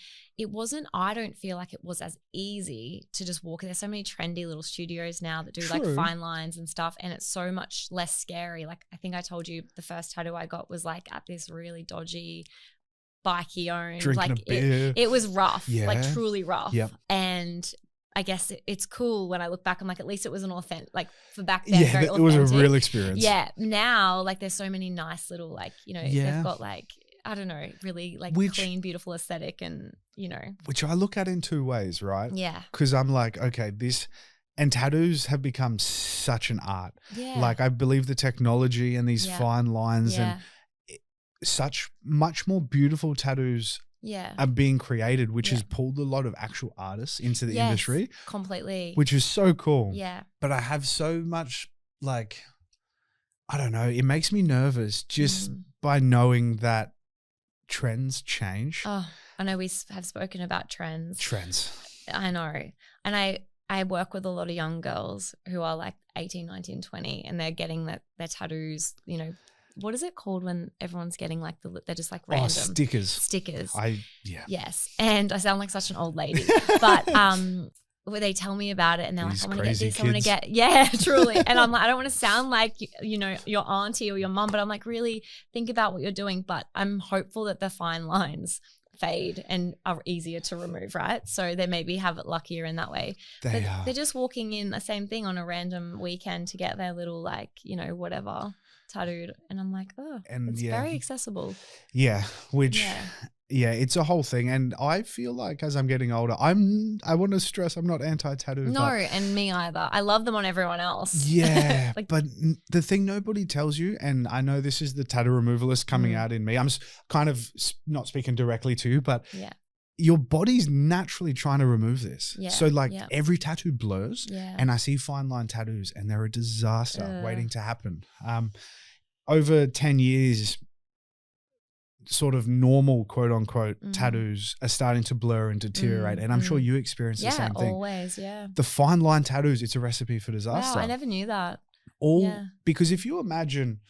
I don't feel like it was as easy to just walk. There's so many trendy little studios now that do like fine lines and stuff. And it's so much less scary. Like I think I told you the first tattoo I got was like at this really dodgy bikey owned. Drinking like a beer. It was rough, like truly rough. Yep. And I guess it's cool when I look back. I'm like, at least it was an authentic, like for back then, very it was a real experience. Yeah. Now, like there's so many nice little, like, they've got like, I don't know, really like clean, beautiful aesthetic and, Which I look at in two ways, right? Yeah. Because I'm like, okay, and tattoos have become such an art. Yeah. Like I believe the technology and these fine lines and such much more beautiful tattoos are being created, which has pulled a lot of actual artists into the industry. Completely. Which is so cool. Yeah. But I have so much like, I don't know, it makes me nervous just by knowing that trends change. Oh, I know we have spoken about trends. I know. And I work with a lot of young girls who are like 18, 19, 20 and they're getting their tattoos, what is it called when everyone's getting like they're just like random stickers. Yes. And I sound like such an old lady, but where they tell me about it and they're like, I want to get this, I want to get, truly. And I'm like, I don't want to sound like, your auntie or your mum, but I'm like, really think about what you're doing. But I'm hopeful that the fine lines fade and are easier to remove, right? So they maybe have it luckier in that way. They're just walking in the same thing on a random weekend to get their little like, you know, whatever tattooed. And I'm like, oh, and it's very accessible. Yeah, which... Yeah, it's a whole thing. And I feel like as I'm getting older, I want to stress I'm not anti-tattoo. No, and me either. I love them on everyone else. Yeah, like, but the thing nobody tells you, and I know this is the tattoo removalist coming out in me. I'm kind of not speaking directly to you, but your body's naturally trying to remove this. Yeah, so like every tattoo blurs and I see fine line tattoos and they're a disaster waiting to happen. Over 10 years, sort of normal quote unquote tattoos are starting to blur and deteriorate. And I'm sure you experience the same thing. Always, The fine line tattoos, it's a recipe for disaster. Wow, I never knew that. Because if you imagine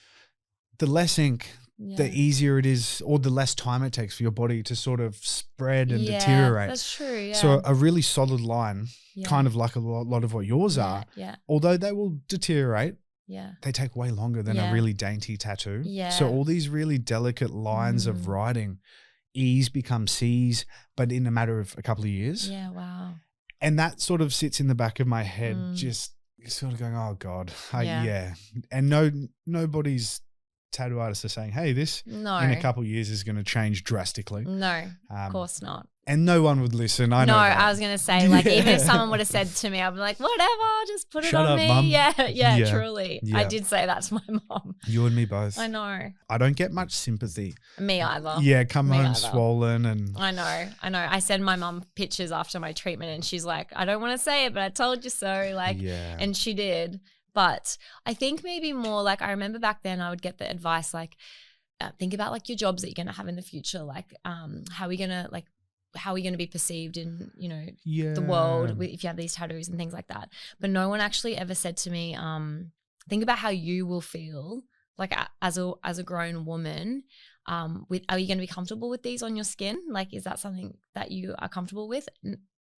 the less ink, the easier it is, or the less time it takes for your body to sort of spread and deteriorate. That's true. Yeah. So a really solid line, kind of like a lot of what yours are, although they will deteriorate, they take way longer than a really dainty tattoo. So all these really delicate lines of writing, E's become C's, but in a matter of a couple of years. Yeah, wow. And that sort of sits in the back of my head, just sort of going, oh God, And nobody's tattoo artists are saying, hey, this in a couple of years is going to change drastically. No, of course not. And no one would listen. I know. I was going to say, like, even if someone would have said to me, I'd be like, whatever, just put it on me. Mum. Yeah, truly. Yeah. I did say that to my mom. You and me both. I know. I don't get much sympathy. Me either. Yeah, come home swollen and. I know. I send my mum pictures after my treatment and she's like, I don't want to say it, but I told you so. Like, and she did. But I think maybe more like, I remember back then I would get the advice like, think about like your jobs that you're going to have in the future. Like, how are we going to be perceived in, you know, the world if you have these tattoos and things like that. But no one actually ever said to me, think about how you will feel like as a grown woman. Are you going to be comfortable with these on your skin? Like, is that something that you are comfortable with?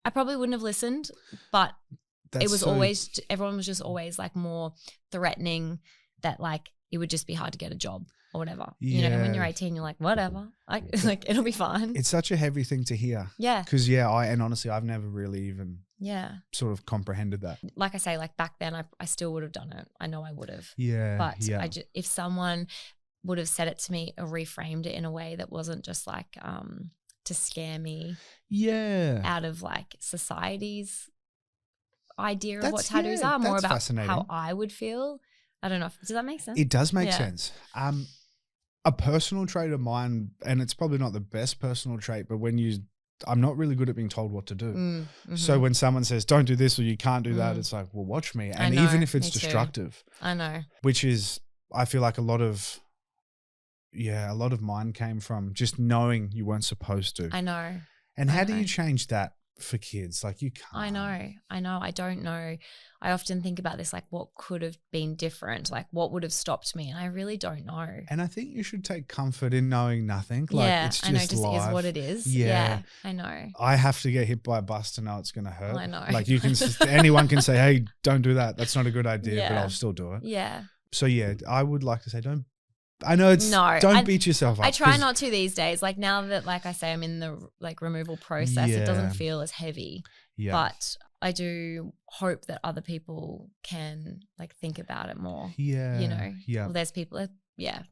I probably wouldn't have listened, but it was everyone was just always like more threatening that like it would just be hard to get a job or whatever. You know, when you're 18, you're like, whatever, like it'll be fine. It's such a heavy thing to hear. Yeah. Because honestly, I've never really even sort of comprehended that. Like I say, like back then, I still would have done it. I know I would have. Yeah. But if someone would have said it to me or reframed it in a way that wasn't just like to scare me out of like society's idea of what tattoos are, more about how I would feel. I don't know. Does that make sense? It does make sense. A personal trait of mine, and it's probably not the best personal trait, but I'm not really good at being told what to do. So when someone says, don't do this or you can't do that, it's like, well, watch me. And even if it's destructive. I know. Which is, I feel like a lot of mine came from just knowing you weren't supposed to. I know. And how do you change that for kids? Like you can't. I know. I don't know. I often think about this, like what could have been different? Like what would have stopped me? And I really don't know. And I think you should take comfort in knowing nothing. Like it's just I know, just life. Is what it is. Yeah, I know. I have to get hit by a bus to know it's going to hurt. I know. Like you can, anyone can say, hey, don't do that. That's not a good idea, but I'll still do it. Yeah. So I would like to say don't beat yourself up. I try not to these days. Like now that, like I say, I'm in the like removal process, it doesn't feel as heavy. Yeah. But I do hope that other people can like think about it more. Yeah. You know. Yeah. Well, there's people. That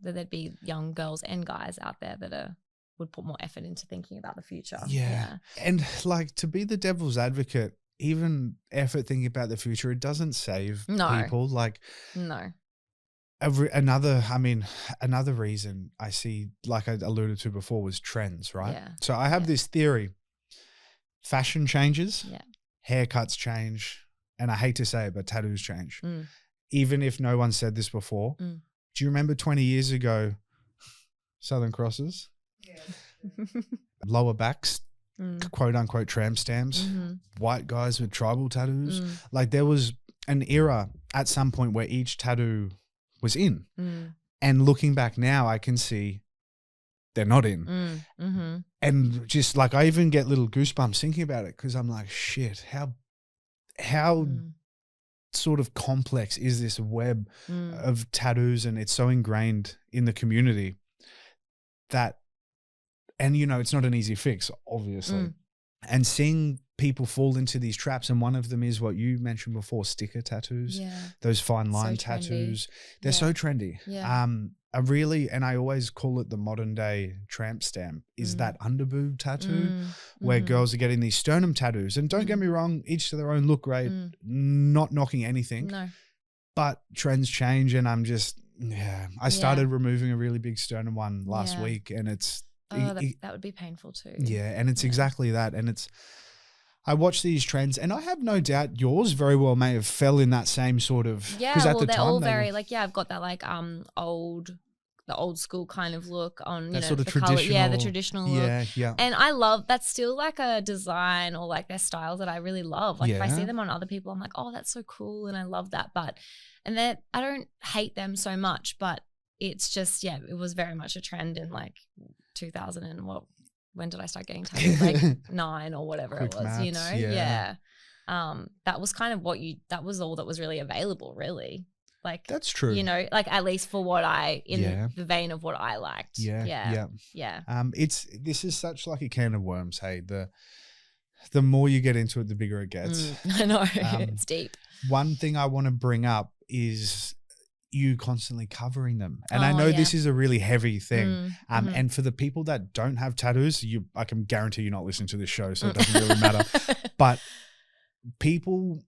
there'd be young girls and guys out there that would put more effort into thinking about the future. Yeah. And like to be the devil's advocate, even effort thinking about the future, it doesn't save people. Like no. Another reason I see, like I alluded to before, was trends, right? Yeah. So I have this theory. Fashion changes, haircuts change, and I hate to say it, but tattoos change. Even if no one said this before. Do you remember 20 years ago, Southern Crosses? Yeah. Lower backs, quote unquote tramp stamps, white guys with tribal tattoos. Like there was an era at some point where each tattoo was in. And looking back now, I can see they're not in. And just like I even get little goosebumps thinking about it because I'm like, shit, how sort of complex is this web of tattoos, and it's so ingrained in the community that And, you know, it's not an easy fix, obviously. And seeing people fall into these traps, and one of them is what you mentioned before, sticker tattoos, those fine line tattoos. They're so trendy. I always call it the modern day tramp stamp, is that underboob tattoo where girls are getting these sternum tattoos. And don't get me wrong, each to their own, look great, not knocking anything. No. But trends change, and I'm just, I started removing a really big sternum one last week, and it's, that would be painful too. Yeah, and it's exactly that. And I watch these trends, and I have no doubt yours very well may have fell in that same sort of. Yeah, well, they're all very like, I've got that like the old school kind of look on, that sort of the traditional, color, the traditional look. Yeah. And I love, that's still like a design or like their styles that I really love. Like if I see them on other people, I'm like, oh, that's so cool, and I love that. And then I don't hate them so much, but it's just, it was very much a trend in like 2000 and when did I start getting tattoos? Like 9 or whatever it was, maths, you know? Yeah. That was kind of that was all that was really available, really. Like, that's true. You know, like at least for what the vein of what I liked. Yeah. This is such like a can of worms. Hey, the more you get into it, the bigger it gets. I know. It's deep. One thing I want to bring up is you constantly covering them. And I know this is a really heavy thing. And for the people that don't have tattoos, I can guarantee you're not listening to this show, so it doesn't really matter. But people,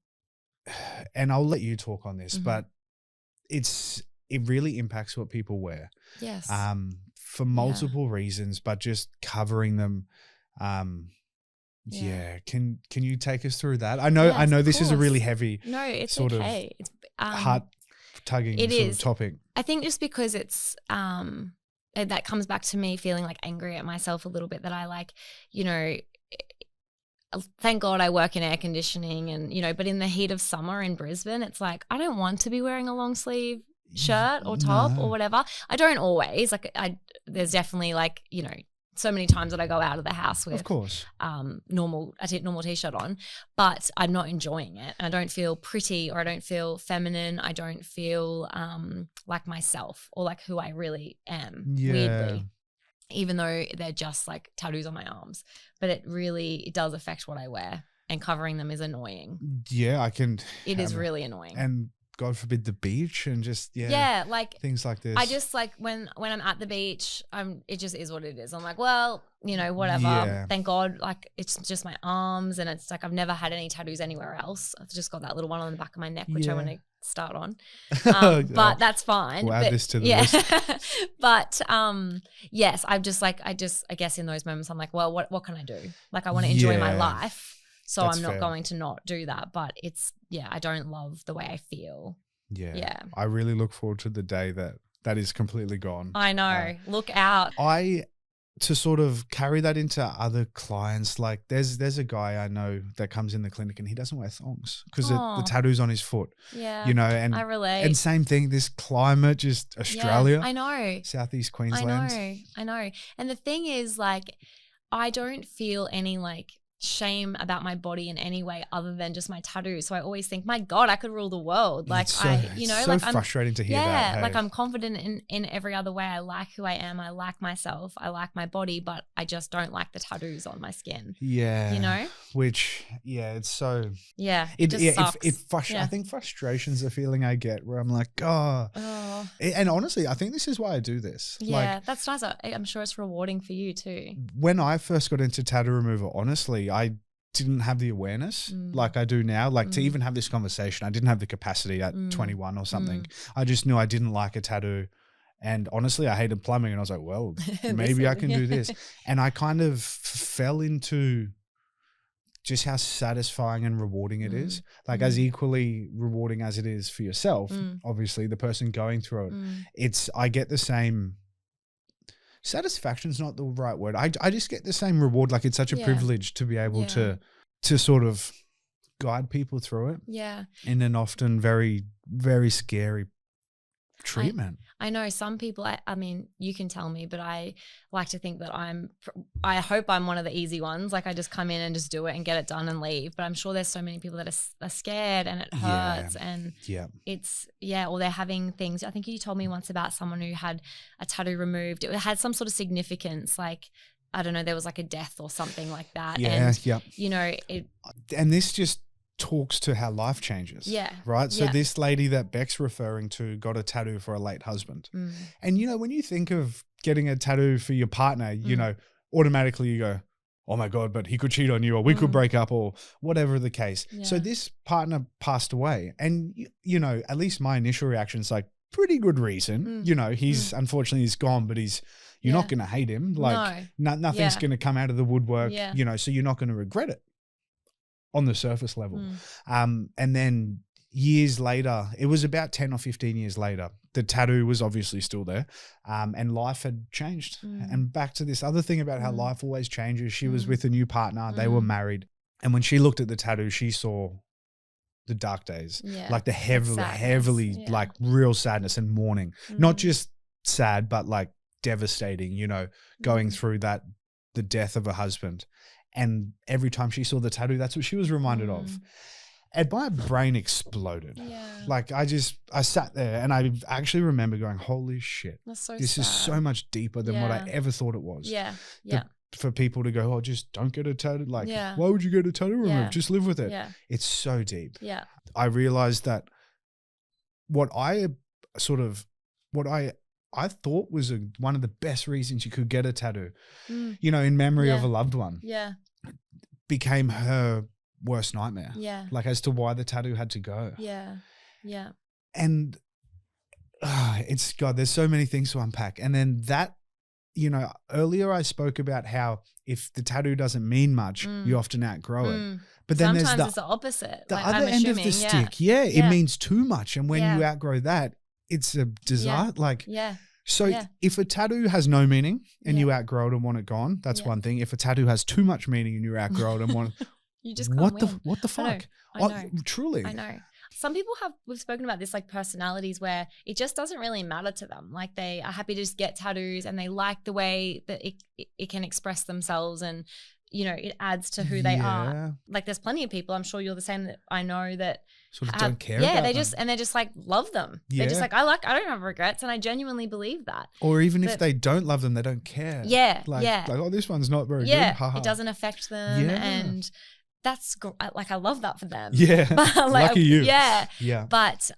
and I'll let you talk on this, but it really impacts what people wear. Yes. For multiple reasons, but just covering them. Can you take us through that? I know this is a really heavy it's sort okay. Of heart tugging sort of topic. I think just because it's that comes back to me feeling like angry at myself a little bit, that I like, you know, thank God I work in air conditioning, and, you know, but in the heat of summer in Brisbane, it's like I don't want to be wearing a long sleeve shirt or top or whatever. I don't always, like there's definitely like, you know, so many times that I go out of the house with, of course, normal t-shirt on, but I'm not enjoying it, and I don't feel pretty, or I don't feel feminine. I don't feel like myself, or like who I really am. Weirdly, even though they're just like tattoos on my arms, but it does affect what I wear, and covering them is annoying. Yeah, it is really annoying. And God forbid the beach, and just like things like this. I just like when I'm at the beach, it just is what it is. I'm like, well, you know, whatever. Yeah. Thank God, like it's just my arms, and it's like I've never had any tattoos anywhere else. I've just got that little one on the back of my neck, which I want to start on. But that's fine. We'll add this to the list. But yes, I guess in those moments I'm like, well, what can I do? Like I want to enjoy my life. So that's I'm not going to not do that, but I don't love the way I feel. Yeah. I really look forward to the day that is completely gone. I know. Look out. To sort of carry that into other clients, like there's a guy I know that comes in the clinic, and he doesn't wear thongs because the tattoo's on his foot. Yeah. You know, and I relate. And same thing, this climate, just Australia. I know. Southeast Queensland. I know. And the thing is, like, I don't feel any like shame about my body in any way other than just my tattoo. So I always think, my God, I could rule the world. Like it's so frustrating to hear that. Yeah, like I'm confident in every other way. I like who I am. I like myself. I like my body, but I just don't like the tattoos on my skin. Yeah. You know? Which, it's so. Yeah. It just sucks. I think frustration's a feeling I get where I'm like, and honestly, I think this is why I do this. Yeah, like, that's nice. I'm sure it's rewarding for you too. When I first got into tattoo removal, honestly, I didn't have the awareness like I do now. Like to even have this conversation, I didn't have the capacity at 21 or something. I just knew I didn't like a tattoo. And honestly, I hated plumbing, and I was like, well, maybe I can do this. And I kind of fell into just how satisfying and rewarding it is. Like as equally rewarding as it is for yourself, obviously the person going through it, I get the same. Satisfaction's not the right word. I just get the same reward. Like it's such a privilege to be able to sort of guide people through it. Yeah. In an often very, very scary treatment. I know some people, I mean, you can tell me, but I like to think that I hope I'm one of the easy ones. Like I just come in and just do it and get it done and leave. But I'm sure there's so many people that are scared, and it hurts and it's, or they're having things. I think you told me once about someone who had a tattoo removed. It had some sort of significance, like I don't know, there was like a death or something like that. Yeah, and, yeah. you know, and this just talks to how life changes. Yeah. Right? So this lady that Beck's referring to got a tattoo for a late husband. And, you know, when you think of getting a tattoo for your partner, you know, automatically you go, oh my God, but he could cheat on you, or we could break up, or whatever the case. Yeah. So this partner passed away. And, you know, at least my initial reaction is like, pretty good reason. You know, he's unfortunately he's gone, but you're not going to hate him. Like nothing's going to come out of the woodwork, you know, so you're not going to regret it on the surface level. And then years later, it was about 10 or 15 years later, the tattoo was obviously still there, and life had changed. And back to this other thing about how life always changes. She was with a new partner. They were married. And when she looked at the tattoo, she saw the dark days, like the heavily like real sadness and mourning, not just sad, but like devastating, you know, going through the death of a husband. And every time she saw the tattoo, that's what she was reminded of. And my brain exploded. Yeah. Like I sat there and I actually remember going, holy shit, this is so much deeper than what I ever thought it was. Yeah. Yeah. For people to go, oh, just don't get a tattoo. Like, why would you get a tattoo removed? Just live with it. Yeah. It's so deep. Yeah. I realized that what I thought was one of the best reasons you could get a tattoo, you know, in memory of a loved one, became her worst nightmare. Yeah. Like as to why the tattoo had to go. Yeah. Yeah. And there's so many things to unpack. And then that, you know, earlier I spoke about how if the tattoo doesn't mean much, you often outgrow it. But then sometimes it's the opposite. The other end of the stick. Yeah. It means too much. And when you outgrow that, it's a desire. So if a tattoo has no meaning and you outgrow it and want it gone, that's one thing. If a tattoo has too much meaning and you outgrow it and want it, you just can't win. What the fuck? I know. Truly. I know. Some people we've spoken about this, like personalities where it just doesn't really matter to them. Like they are happy to just get tattoos and they like the way that it can express themselves, and, you know, it adds to who they are. Like there's plenty of people, I'm sure you're the same, that I know that sort of don't care about they just, them. and they're just like love them. They're just like, I don't have regrets, and I genuinely believe that. Or even if they don't love them, they don't care. Yeah. Like, oh, this one's not very good. It doesn't affect them. And that's like, I love that for them. Yeah. But, like, lucky you. Yeah. Yeah. But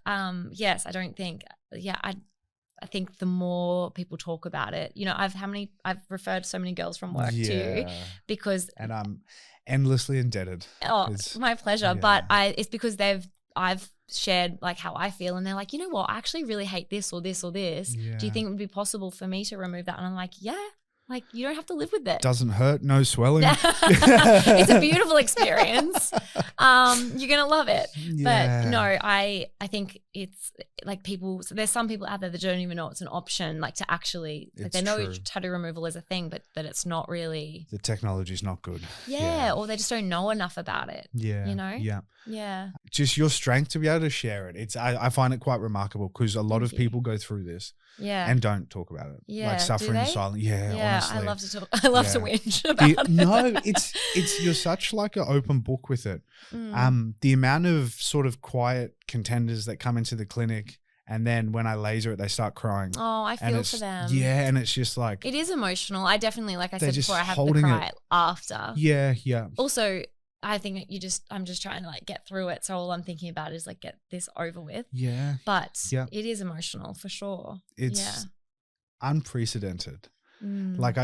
yes, I don't think, I think the more people talk about it, you know, I've referred so many girls from work to you because. And I'm endlessly indebted. Oh, it's my pleasure. Yeah. But it's because I've shared like how I feel, and they're like, you know what, I actually really hate this or this or this. Yeah. Do you think it would be possible for me to remove that? And I'm like, yeah. Like, you don't have to live with it. Doesn't hurt, no swelling. It's a beautiful experience. You're going to love it. Yeah. But no, I think it's like there's some people out there that don't even know it's an option, like to actually, like they know tattoo removal is a thing, but that it's not really. The technology's not good. Yeah. Or they just don't know enough about it. Yeah. You know? Yeah. Yeah. Just your strength to be able to share it. I find it quite remarkable because a lot of people go through this. Yeah. And don't talk about it. Yeah. Like suffering in silence. Yeah. Honestly. I love to talk. I love to whinge about it. No, it's you're such like an open book with it. The amount of sort of quiet contenders that come into the clinic, and then when I laser it, they start crying. Oh, I feel for them. Yeah, and it's just like it is emotional. I definitely, like I said before, I have to cry after. Yeah, yeah. Also, I think I'm just trying to like get through it. So all I'm thinking about is like get this over with. Yeah. But it is emotional for sure. It's unprecedented. Like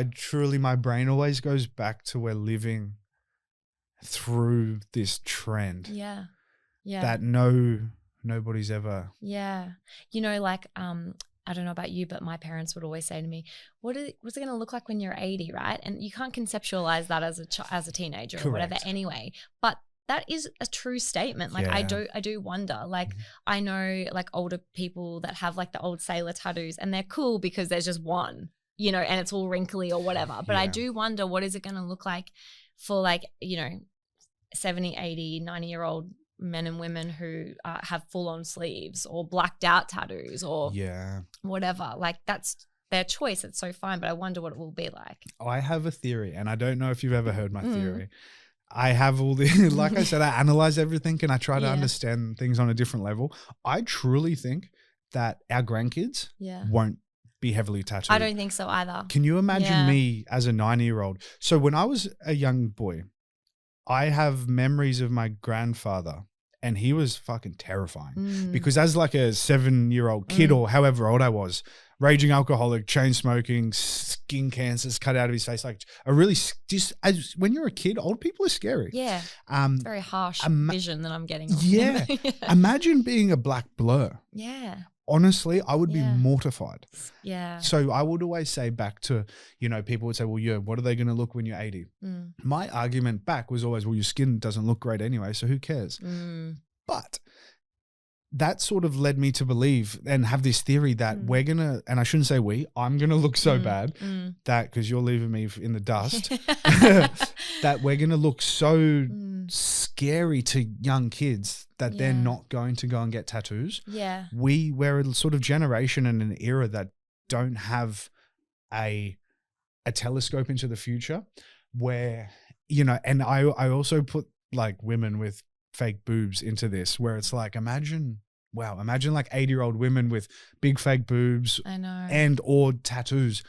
my brain always goes back to we're living through this trend. Yeah. Yeah. That nobody's ever. Yeah. You know, like, I don't know about you, but my parents would always say to me, what's it going to look like when you're 80, right? And you can't conceptualize that as a teenager or whatever anyway. But that is a true statement. Like I do wonder, like I know like older people that have like the old sailor tattoos, and they're cool because there's just one, you know, and it's all wrinkly or whatever. But I do wonder, what is it going to look like for like, you know, 70, 80, 90-year-old men and women who have full-on sleeves or blacked out tattoos or whatever. Like that's their choice. It's so fine, but I wonder what it will be like. I have a theory, and I don't know if you've ever heard my theory. I have all the, like I said, I analyze everything and I try to understand things on a different level. I truly think that our grandkids won't be heavily tattooed. I don't think so either. Can you imagine me as a 9-year-old? So when I was a young boy, I have memories of my grandfather, and he was fucking terrifying because as like a 7-year-old kid or however old I was, raging alcoholic, chain smoking, skin cancers cut out of his face, like a really just as when you're a kid, old people are scary. Yeah, it's very harsh vision that I'm getting. Yeah, imagine being a black blur. Yeah. Honestly, I would be mortified. Yeah. So I would always say back to, people would say, well, yeah, what are they going to look when you're 80? My argument back was always, well, your skin doesn't look great anyway, so who cares? But that sort of led me to believe and have this theory that we're going to, and I shouldn't say I'm going to look so bad that, because you're leaving me in the dust, that we're going to look so scary to young kids that they're not going to go and get tattoos. Yeah. We're a sort of generation and an era that don't have a telescope into the future where, and I also put like women with fake boobs into this, where it's like, imagine like 80-year-old women with big fake boobs I know. and or tattoos.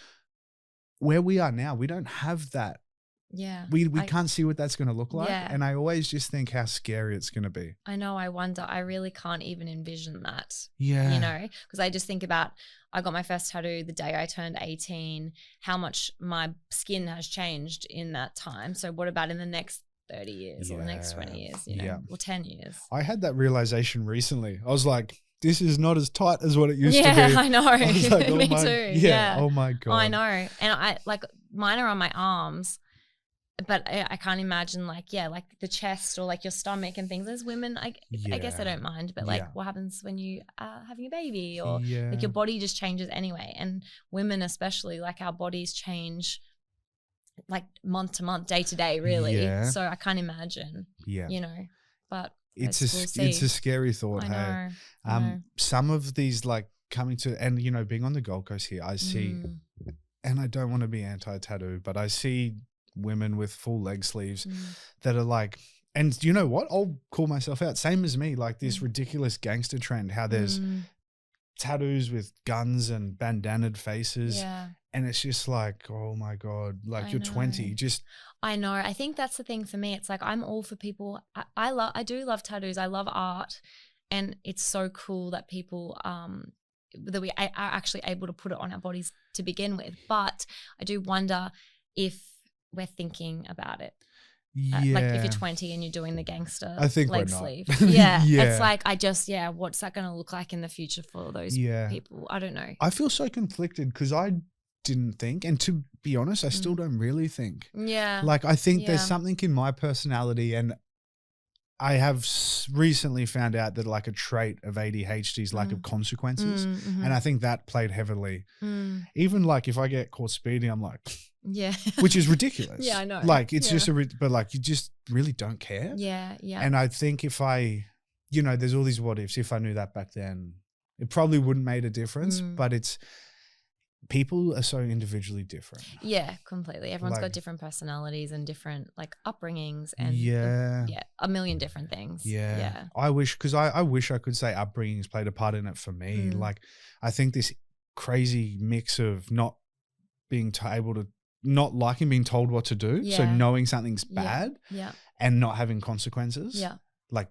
Where we are now, we don't have that. Yeah. We can't see what that's going to look like. Yeah. And I always just think how scary it's going to be. I know. I wonder. I really can't even envision that. Yeah. Because I just think about, I got my first tattoo the day I turned 18, how much my skin has changed in that time. So what about in the next 30 years or the next 20 years, or 10 years? I had that realization recently. I was like, this is not as tight as what it used to be. Yeah, I know. I was like, Me too. Yeah. Oh my God. I know. And I like mine are on my arms, but I can't imagine like the chest or like your stomach and things. As women, I guess I don't mind, but like what happens when you are having a baby or like your body just changes anyway. And women especially, like our bodies change like month to month, day to day, really. Yeah. So I can't imagine. Yeah. But it's a scary thought. I know. Some of these like coming to, and being on the Gold Coast here, I see, and I don't want to be anti-tattoo, but I see women with full leg sleeves that are like, and you know what? I'll call myself out. Same as me, like this ridiculous gangster trend, how there's tattoos with guns and bandanaed faces. Yeah. And it's just like, oh my God, like you're 20, just. I know. I think that's the thing for me. It's like, I'm all for people. I do love tattoos. I love art. And it's so cool that people, that we are actually able to put it on our bodies to begin with. But I do wonder if we're thinking about it. Yeah. Like if you're 20 and you're doing the gangster I think leg we're not. sleeve. Yeah. It's like, what's that going to look like in the future for those people? I don't know. I feel so conflicted because I didn't think, and to be honest, I still don't really think. Yeah. Like I think there's something in my personality, and I have recently found out that like a trait of ADHD is lack of consequences. And I think that played heavily. Even like if I get caught speeding, I'm like, which is ridiculous. Yeah, I know. Like it's just but like you just really don't care. Yeah. Yeah. And I think if I, there's all these what ifs. If I knew that back then, it probably wouldn't made a difference, but people are so individually different. Yeah, completely. Everyone's got different personalities and different like upbringings and a million different things. Yeah. I wish, because I wish I could say upbringings played a part in it for me. Like I think this crazy mix of not being able to, not liking being told what to do. So knowing something's bad and not having consequences. Yeah. Like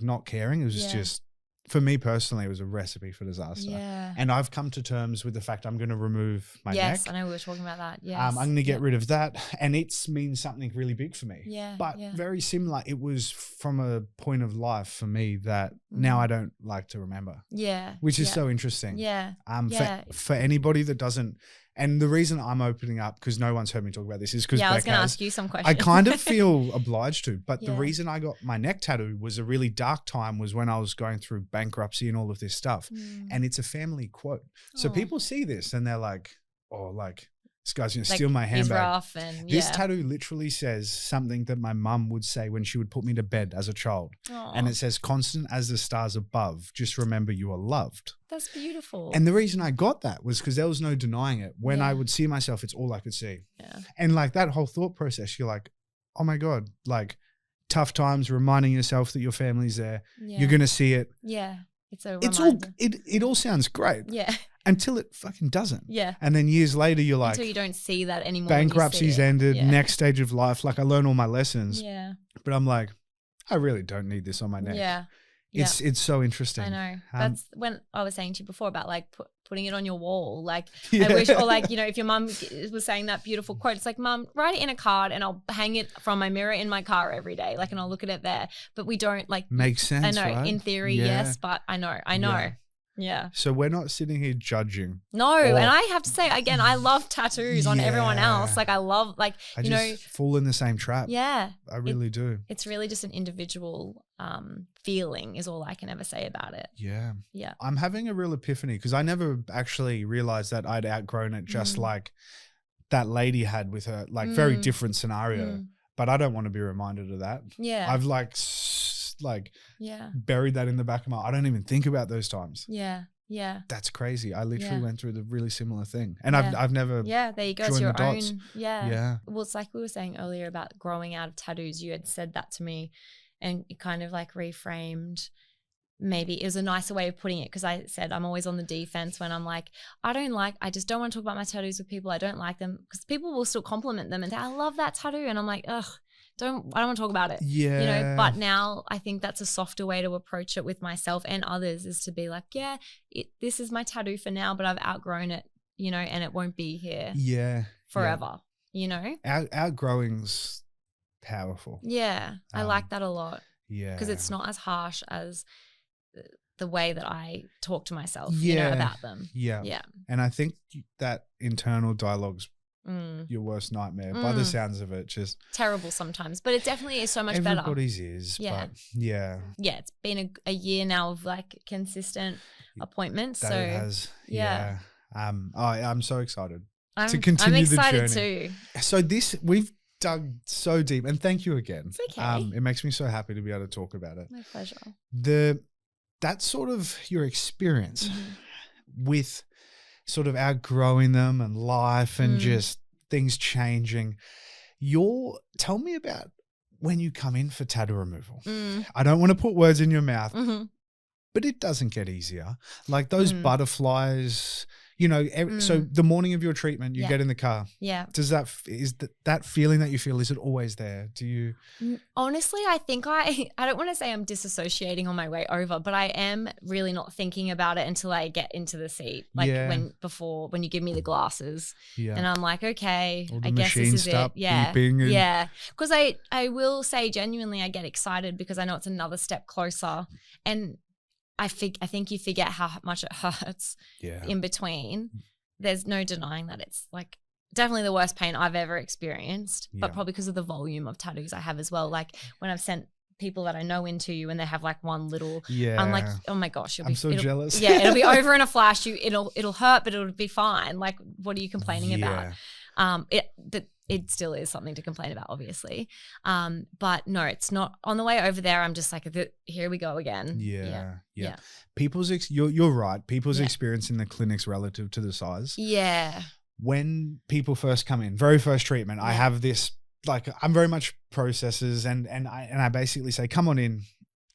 not caring. It was just, for me personally, it was a recipe for disaster. Yeah. And I've come to terms with the fact I'm going to remove my neck. Yes, I know we were talking about that. Yes. I'm going to get rid of that. And it means something really big for me. Yeah. But very similar. It was from a point of life for me that now I don't like to remember. Yeah. Which is so interesting. Yeah. For anybody that doesn't, and the reason I'm opening up, because no one's heard me talk about this, is because I was going to ask you some questions. I kind of feel obliged to, but the reason I got my neck tattoo was a really dark time, was when I was going through bankruptcy and all of this stuff. And it's a family quote. So people see this and they're like, oh, like this guy's going to steal my handbag. He's rough and this tattoo literally says something that my mum would say when she would put me to bed as a child. And it says, constant as the stars above, just remember you are loved. That's beautiful. And the reason I got that was because there was no denying it. When I would see myself, it's all I could see. Yeah. And like that whole thought process, you're like, oh my God, like tough times, reminding yourself that your family's there. You're going to see it. Yeah. It all sounds great. Yeah. until it fucking doesn't. Yeah. And then years later, you're like, until you don't see that anymore. Bankruptcy's ended, next stage of life. Like I learn all my lessons. Yeah. But I'm like, I really don't need this on my neck. Yeah. It's so interesting. I know. That's when I was saying to you before about like putting it on your wall. Like I wish, or like, you know, if your mum was saying that beautiful quote, it's like, Mum, write it in a card and I'll hang it from my mirror in my car every day. Like, and I'll look at it there. But we don't like. Makes sense, I know, right? in theory, yes, but I know. Yeah. So we're not sitting here judging. No, and I have to say again, I love tattoos on everyone else. Like I love, like I fall in the same trap. Yeah, I really do. It's really just an individual feeling, is all I can ever say about it. Yeah, yeah. I'm having a real epiphany because I never actually realized that I'd outgrown it. Just like that lady had with her, like very different scenario. But I don't want to be reminded of that. Yeah, I've buried that in the back of my. I don't even think about those times. Yeah. Yeah. That's crazy. I literally went through the really similar thing. And I've never there you go. It's your own. Yeah. Yeah. Well, it's like we were saying earlier about growing out of tattoos. You had said that to me and it kind of like reframed. Maybe it was a nicer way of putting it, because I said I'm always on the defense when I'm like, I just don't want to talk about my tattoos with people. I don't like them, because people will still compliment them and say, I love that tattoo. And I'm like, I don't want to talk about it. Yeah. You know, but now I think that's a softer way to approach it with myself and others, is to be like, this is my tattoo for now, but I've outgrown it, you know, and it won't be here forever, you know? Outgrowing's powerful. Yeah. I like that a lot. Yeah. Because it's not as harsh as the way that I talk to myself, you know, about them. Yeah. Yeah. And I think that internal dialogue's your worst nightmare by the sounds of it. Just terrible sometimes, but it definitely is so much better. Everybody's is, but yeah. Yeah, it's been a year now of like consistent appointments. That so it has. Yeah. I'm so excited to continue the journey. I'm excited too. So we've dug so deep, and thank you again. It's okay. It makes me so happy to be able to talk about it. My pleasure. That's sort of your experience with sort of outgrowing them and life and just things changing. Tell me about when you come in for tattoo removal. I don't want to put words in your mouth, but it doesn't get easier. Like those butterflies, you know, so the morning of your treatment, you get in the car. Yeah. Is that feeling that you feel, is it always there? Do you? Honestly, I think I don't want to say I'm disassociating on my way over, but I am really not thinking about it until I get into the seat. Like when you give me the glasses and I'm like, okay, I guess this is it. Yeah. Yeah. Because I will say genuinely, I get excited because I know it's another step closer, and I think you forget how much it hurts in between. There's no denying that it's like definitely the worst pain I've ever experienced, but probably because of the volume of tattoos I have as well. Like when I've sent people that I know into you and they have like one little, I'm like, oh my gosh, I'm so jealous. Yeah, it'll be over in a flash. It'll hurt, but it'll be fine. Like, what are you complaining about? It still is something to complain about, obviously. But no, it's not. On the way over there, I'm just like, here we go again. Yeah. You're right. People's experience in the clinic's relative to the size. Yeah. When people first come in, very first treatment, I have this, like, I'm very much processes and I basically say, come on in.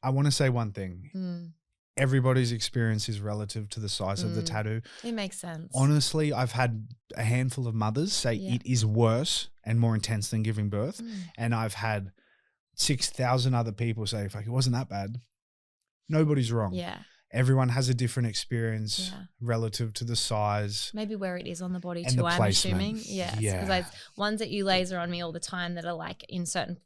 I want to say one thing. Everybody's experience is relative to the size of the tattoo. It makes sense. Honestly, I've had a handful of mothers say it is worse and more intense than giving birth. And I've had 6,000 other people say, fuck, it wasn't that bad. Nobody's wrong. Yeah. Everyone has a different experience relative to the size. Maybe where it is on the body too, I'm assuming. Yes. Because ones that you laser on me all the time that are like in certain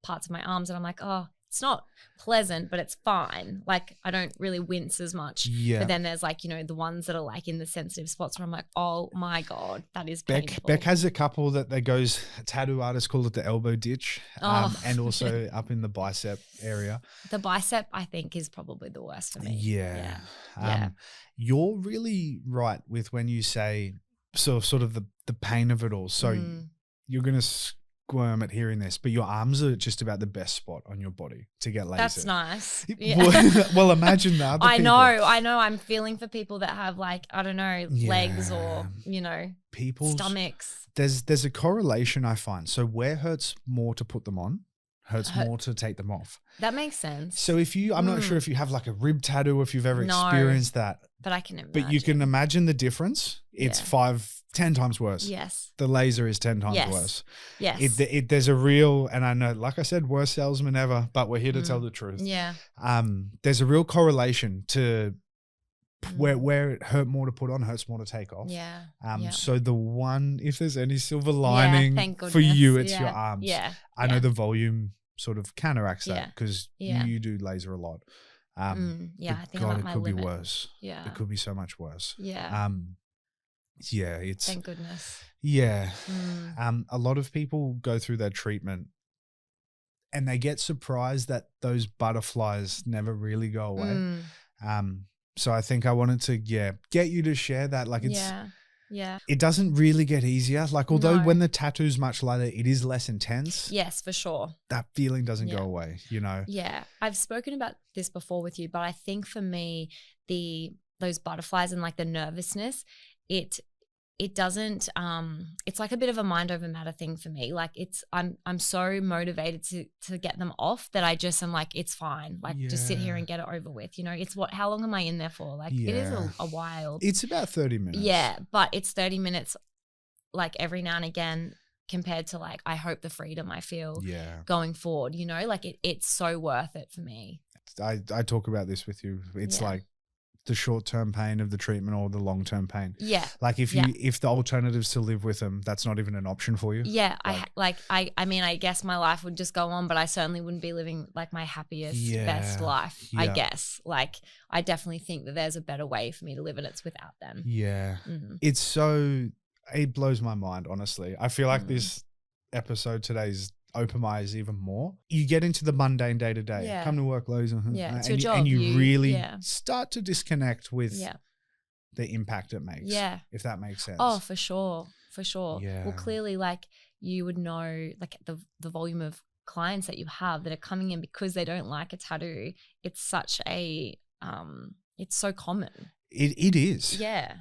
parts of my arms, and I'm like, oh, it's not pleasant, but it's fine. Like, I don't really wince as much. Yeah. But then there's like, you know, the ones that are like in the sensitive spots where I'm like, oh my God, that is painful. Beck has a couple that goes, tattoo artists call it the elbow ditch, and also up in the bicep area. The bicep, I think, is probably the worst for me. Yeah. You're really right with when you say sort of the pain of it all. So you're going to squirm at hearing this, but your arms are just about the best spot on your body to get lasered. That's nice. Yeah. Well, imagine that. I know. I'm feeling for people that have like, I don't know, legs or, you know, stomachs. There's a correlation I find. So where hurts more to put them on? hurts more to take them off. That makes sense. So if you, I'm not sure if you have like a rib tattoo or if you've ever experienced that. But I can imagine. But you can imagine the difference. It's 10 times worse. Yes. The laser is 10 times worse. Yes. There's a real, and I know, like I said, worst salesman ever, but we're here to tell the truth. Yeah. There's a real correlation to where it hurt more to put on, hurts more to take off. Yeah. So the one, if there's any silver lining for you, it's your arms. Yeah. I know the volume sort of counteracts that because you do laser a lot. I think I'm at my limit. It could be worse. Yeah. It could be so much worse. Yeah. It's thank goodness. Yeah. A lot of people go through their treatment and they get surprised that those butterflies never really go away. So I think I wanted to get you to share that. Like it doesn't really get easier. Like although when the tattoo's much lighter, it is less intense. Yes, for sure. That feeling doesn't go away, you know? Yeah. I've spoken about this before with you, but I think for me, those butterflies and like the nervousness, it doesn't it's like a bit of a mind over matter thing for me. Like I'm so motivated to get them off that I just am like, it's fine. Like just sit here and get it over with. You know, it's how long am I in there for? Like it is a while. It's about 30 minutes. Yeah, but it's 30 minutes like every now and again compared to like I hope the freedom I feel going forward, you know, like it's so worth it for me. I talk about this with you. It's like the short-term pain of the treatment or the long-term pain. Yeah. Like if the alternative's to live with them, that's not even an option for you. Yeah. I mean, I guess my life would just go on, but I certainly wouldn't be living like my happiest, best life, I guess. Like I definitely think that there's a better way for me to live and it's without them. Yeah. It blows my mind, honestly. I feel like this episode today's open my eyes even more. You get into the mundane day to day, come to work, loads, it's your job. And you really start to disconnect with the impact it makes. Yeah, if that makes sense. Oh, for sure. Yeah. Well, clearly, like you would know, like the volume of clients that you have that are coming in because they don't like a tattoo. It's such a it's so common. It is. Yeah.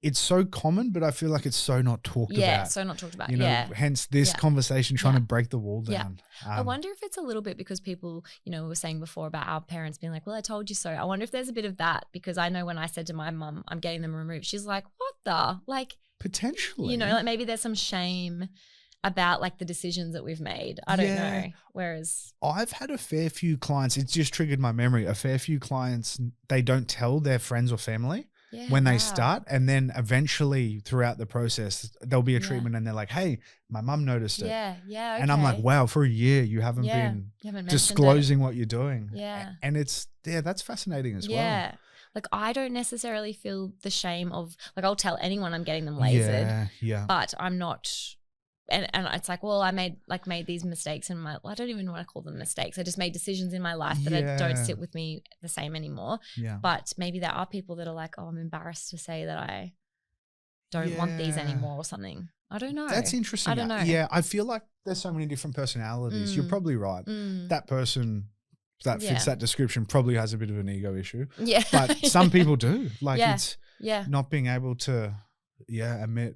It's so common, but I feel like it's so not talked about. Yeah, so not talked about. You know, hence this conversation trying to break the wall down. I wonder if it's a little bit because people, you know, were saying before about our parents being like, well, I told you so. I wonder if there's a bit of that because I know when I said to my mum, I'm getting them removed, she's like, what the? Like, potentially. You know, like maybe there's some shame about like the decisions that we've made. I don't know. Whereas I've had a fair few clients, it's just triggered my memory, a fair few clients, they don't tell their friends or family when they start. And then eventually throughout the process, there'll be a treatment and they're like, hey, my mum noticed it. Yeah. Okay. And I'm like, wow, for a year, you haven't been disclosing what you're doing. Yeah. And it's, that's fascinating as well. Yeah. Like I don't necessarily feel the shame of, like I'll tell anyone I'm getting them lasered. Yeah. But I'm not. And it's like, well, I made these mistakes in my, I don't even want to call them mistakes. I just made decisions in my life that don't sit with me the same anymore. Yeah. But maybe there are people that are like, oh, I'm embarrassed to say that I don't want these anymore or something. I don't know. That's interesting. I don't know. Yeah. I feel like there's so many different personalities. You're probably right. That person that fits that description probably has a bit of an ego issue. Yeah. But some people do. Like it's not being able to, admit.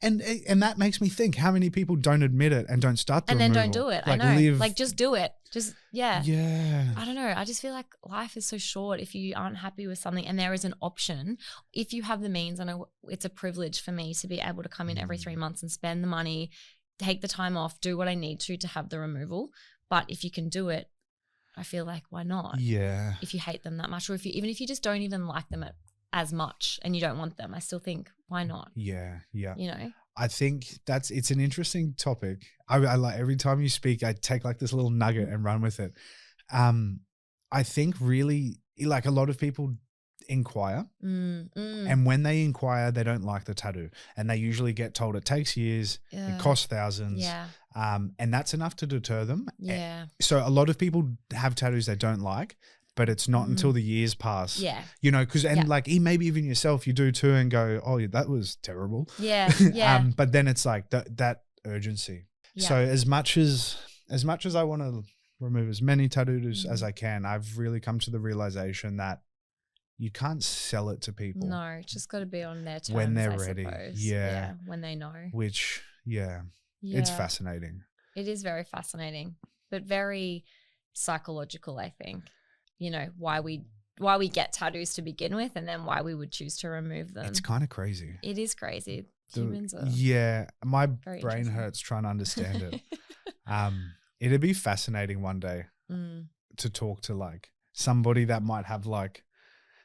And that makes me think how many people don't admit it and don't start the and removal. Then don't do it. Like I know. Like just do it. Just Yeah. I don't know. I just feel like life is so short if you aren't happy with something and there is an option. If you have the means, I know it's a privilege for me to be able to come in every 3 months and spend the money, take the time off, do what I need to have the removal. But if you can do it, I feel like why not? Yeah. If you hate them that much or even if you just don't even like them as much and you don't want them, I still think why not? Yeah. You know? I think it's an interesting topic. I like every time you speak, I take like this little nugget and run with it. I think really like a lot of people inquire and when they inquire, they don't like the tattoo and they usually get told it takes years, it costs thousands. Yeah. And that's enough to deter them. Yeah. So a lot of people have tattoos they don't like, but it's not until the years pass. Yeah. You know, because like maybe even yourself, you do too and go, oh, that was terrible. Yeah. Yeah. But then it's like that urgency. Yeah. So as much as I want to remove as many tattoos as I can, I've really come to the realization that you can't sell it to people. No, it's just got to be on their terms when they're ready. Yeah. When they know. Which, it's fascinating. It is very fascinating. but very psychological, I think. You know, why we get tattoos to begin with, and then why we would choose to remove them. It's kind of crazy. It is crazy. Humans are my brain hurts trying to understand it. It'd be fascinating one day to talk to like somebody that might have like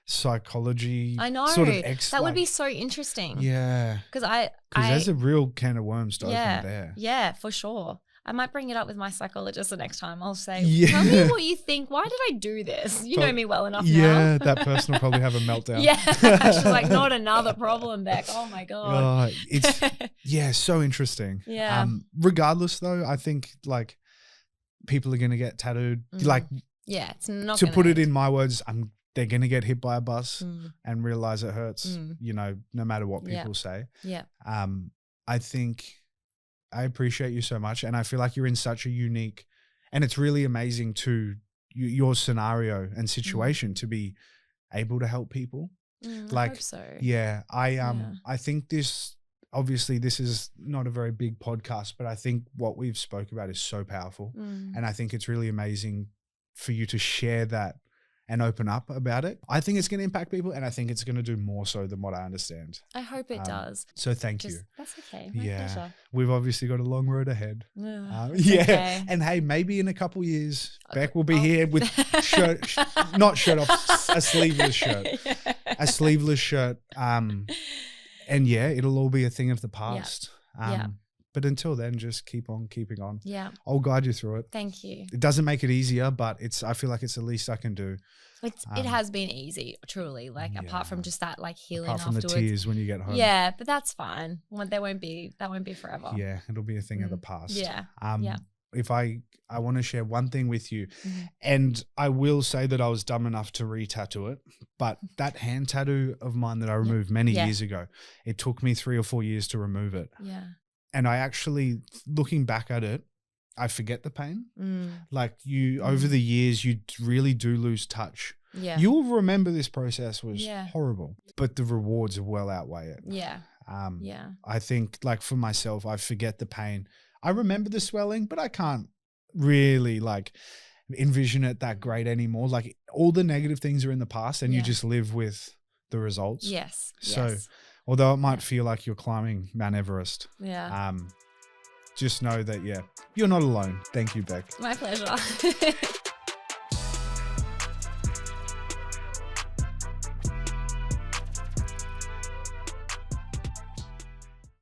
psychology. I know sort of that would be so interesting. Yeah, because there's a real can of worms to open there. Yeah, for sure. I might bring it up with my psychologist the next time. I'll say, tell me what you think. Why did I do this? You know me well enough now. Yeah, that person will probably have a meltdown. Yeah. She's like, not another problem, Beck. Oh, my God. It's so interesting. Yeah. Regardless, though, I think, like, people are going to get tattooed. Like, yeah, it's not to put it in my words, they're going to get hit by a bus and realize it hurts, you know, no matter what people say. Yeah. I think I appreciate you so much, and I feel like you're in such a unique, and it's really amazing to your scenario and situation to be able to help people. I hope so. Yeah, I think this, obviously this is not a very big podcast, but I think what we've spoke about is so powerful, and I think it's really amazing for you to share that and open up about it. I think it's going to impact people, and I think it's going to do more so than what I understand. I hope it does. So thank you. That's okay. My pleasure. We've obviously got a long road ahead. Okay. And hey, maybe in a couple of years, Beck will be here with not shirt off, a sleeveless shirt. A sleeveless shirt. And yeah, it'll all be a thing of the past. But until then, just keep on keeping on. Yeah. I'll guide you through it. Thank you. It doesn't make it easier, but I feel like it's the least I can do. It has been easy, truly. Like apart from just that, like healing apart from afterwards. the tears when you get home. Yeah, but that's fine. That won't be forever. Yeah, it'll be a thing of the past. Yeah. If I want to share one thing with you, and I will say that I was dumb enough to re-tattoo it, but that hand tattoo of mine that I removed many years ago, it took me 3 or 4 years to remove it. Yeah. And I actually, looking back at it, I forget the pain. Like over the years, you really do lose touch. Yeah. You'll remember this process was horrible, but the rewards well outweigh it. Yeah. I think, like, for myself, I forget the pain. I remember the swelling, but I can't really like envision it that great anymore. Like, all the negative things are in the past, and you just live with the results. Yes. So although it might feel like you're climbing Mount Everest, yeah, just know that, you're not alone. Thank you, Beck. My pleasure.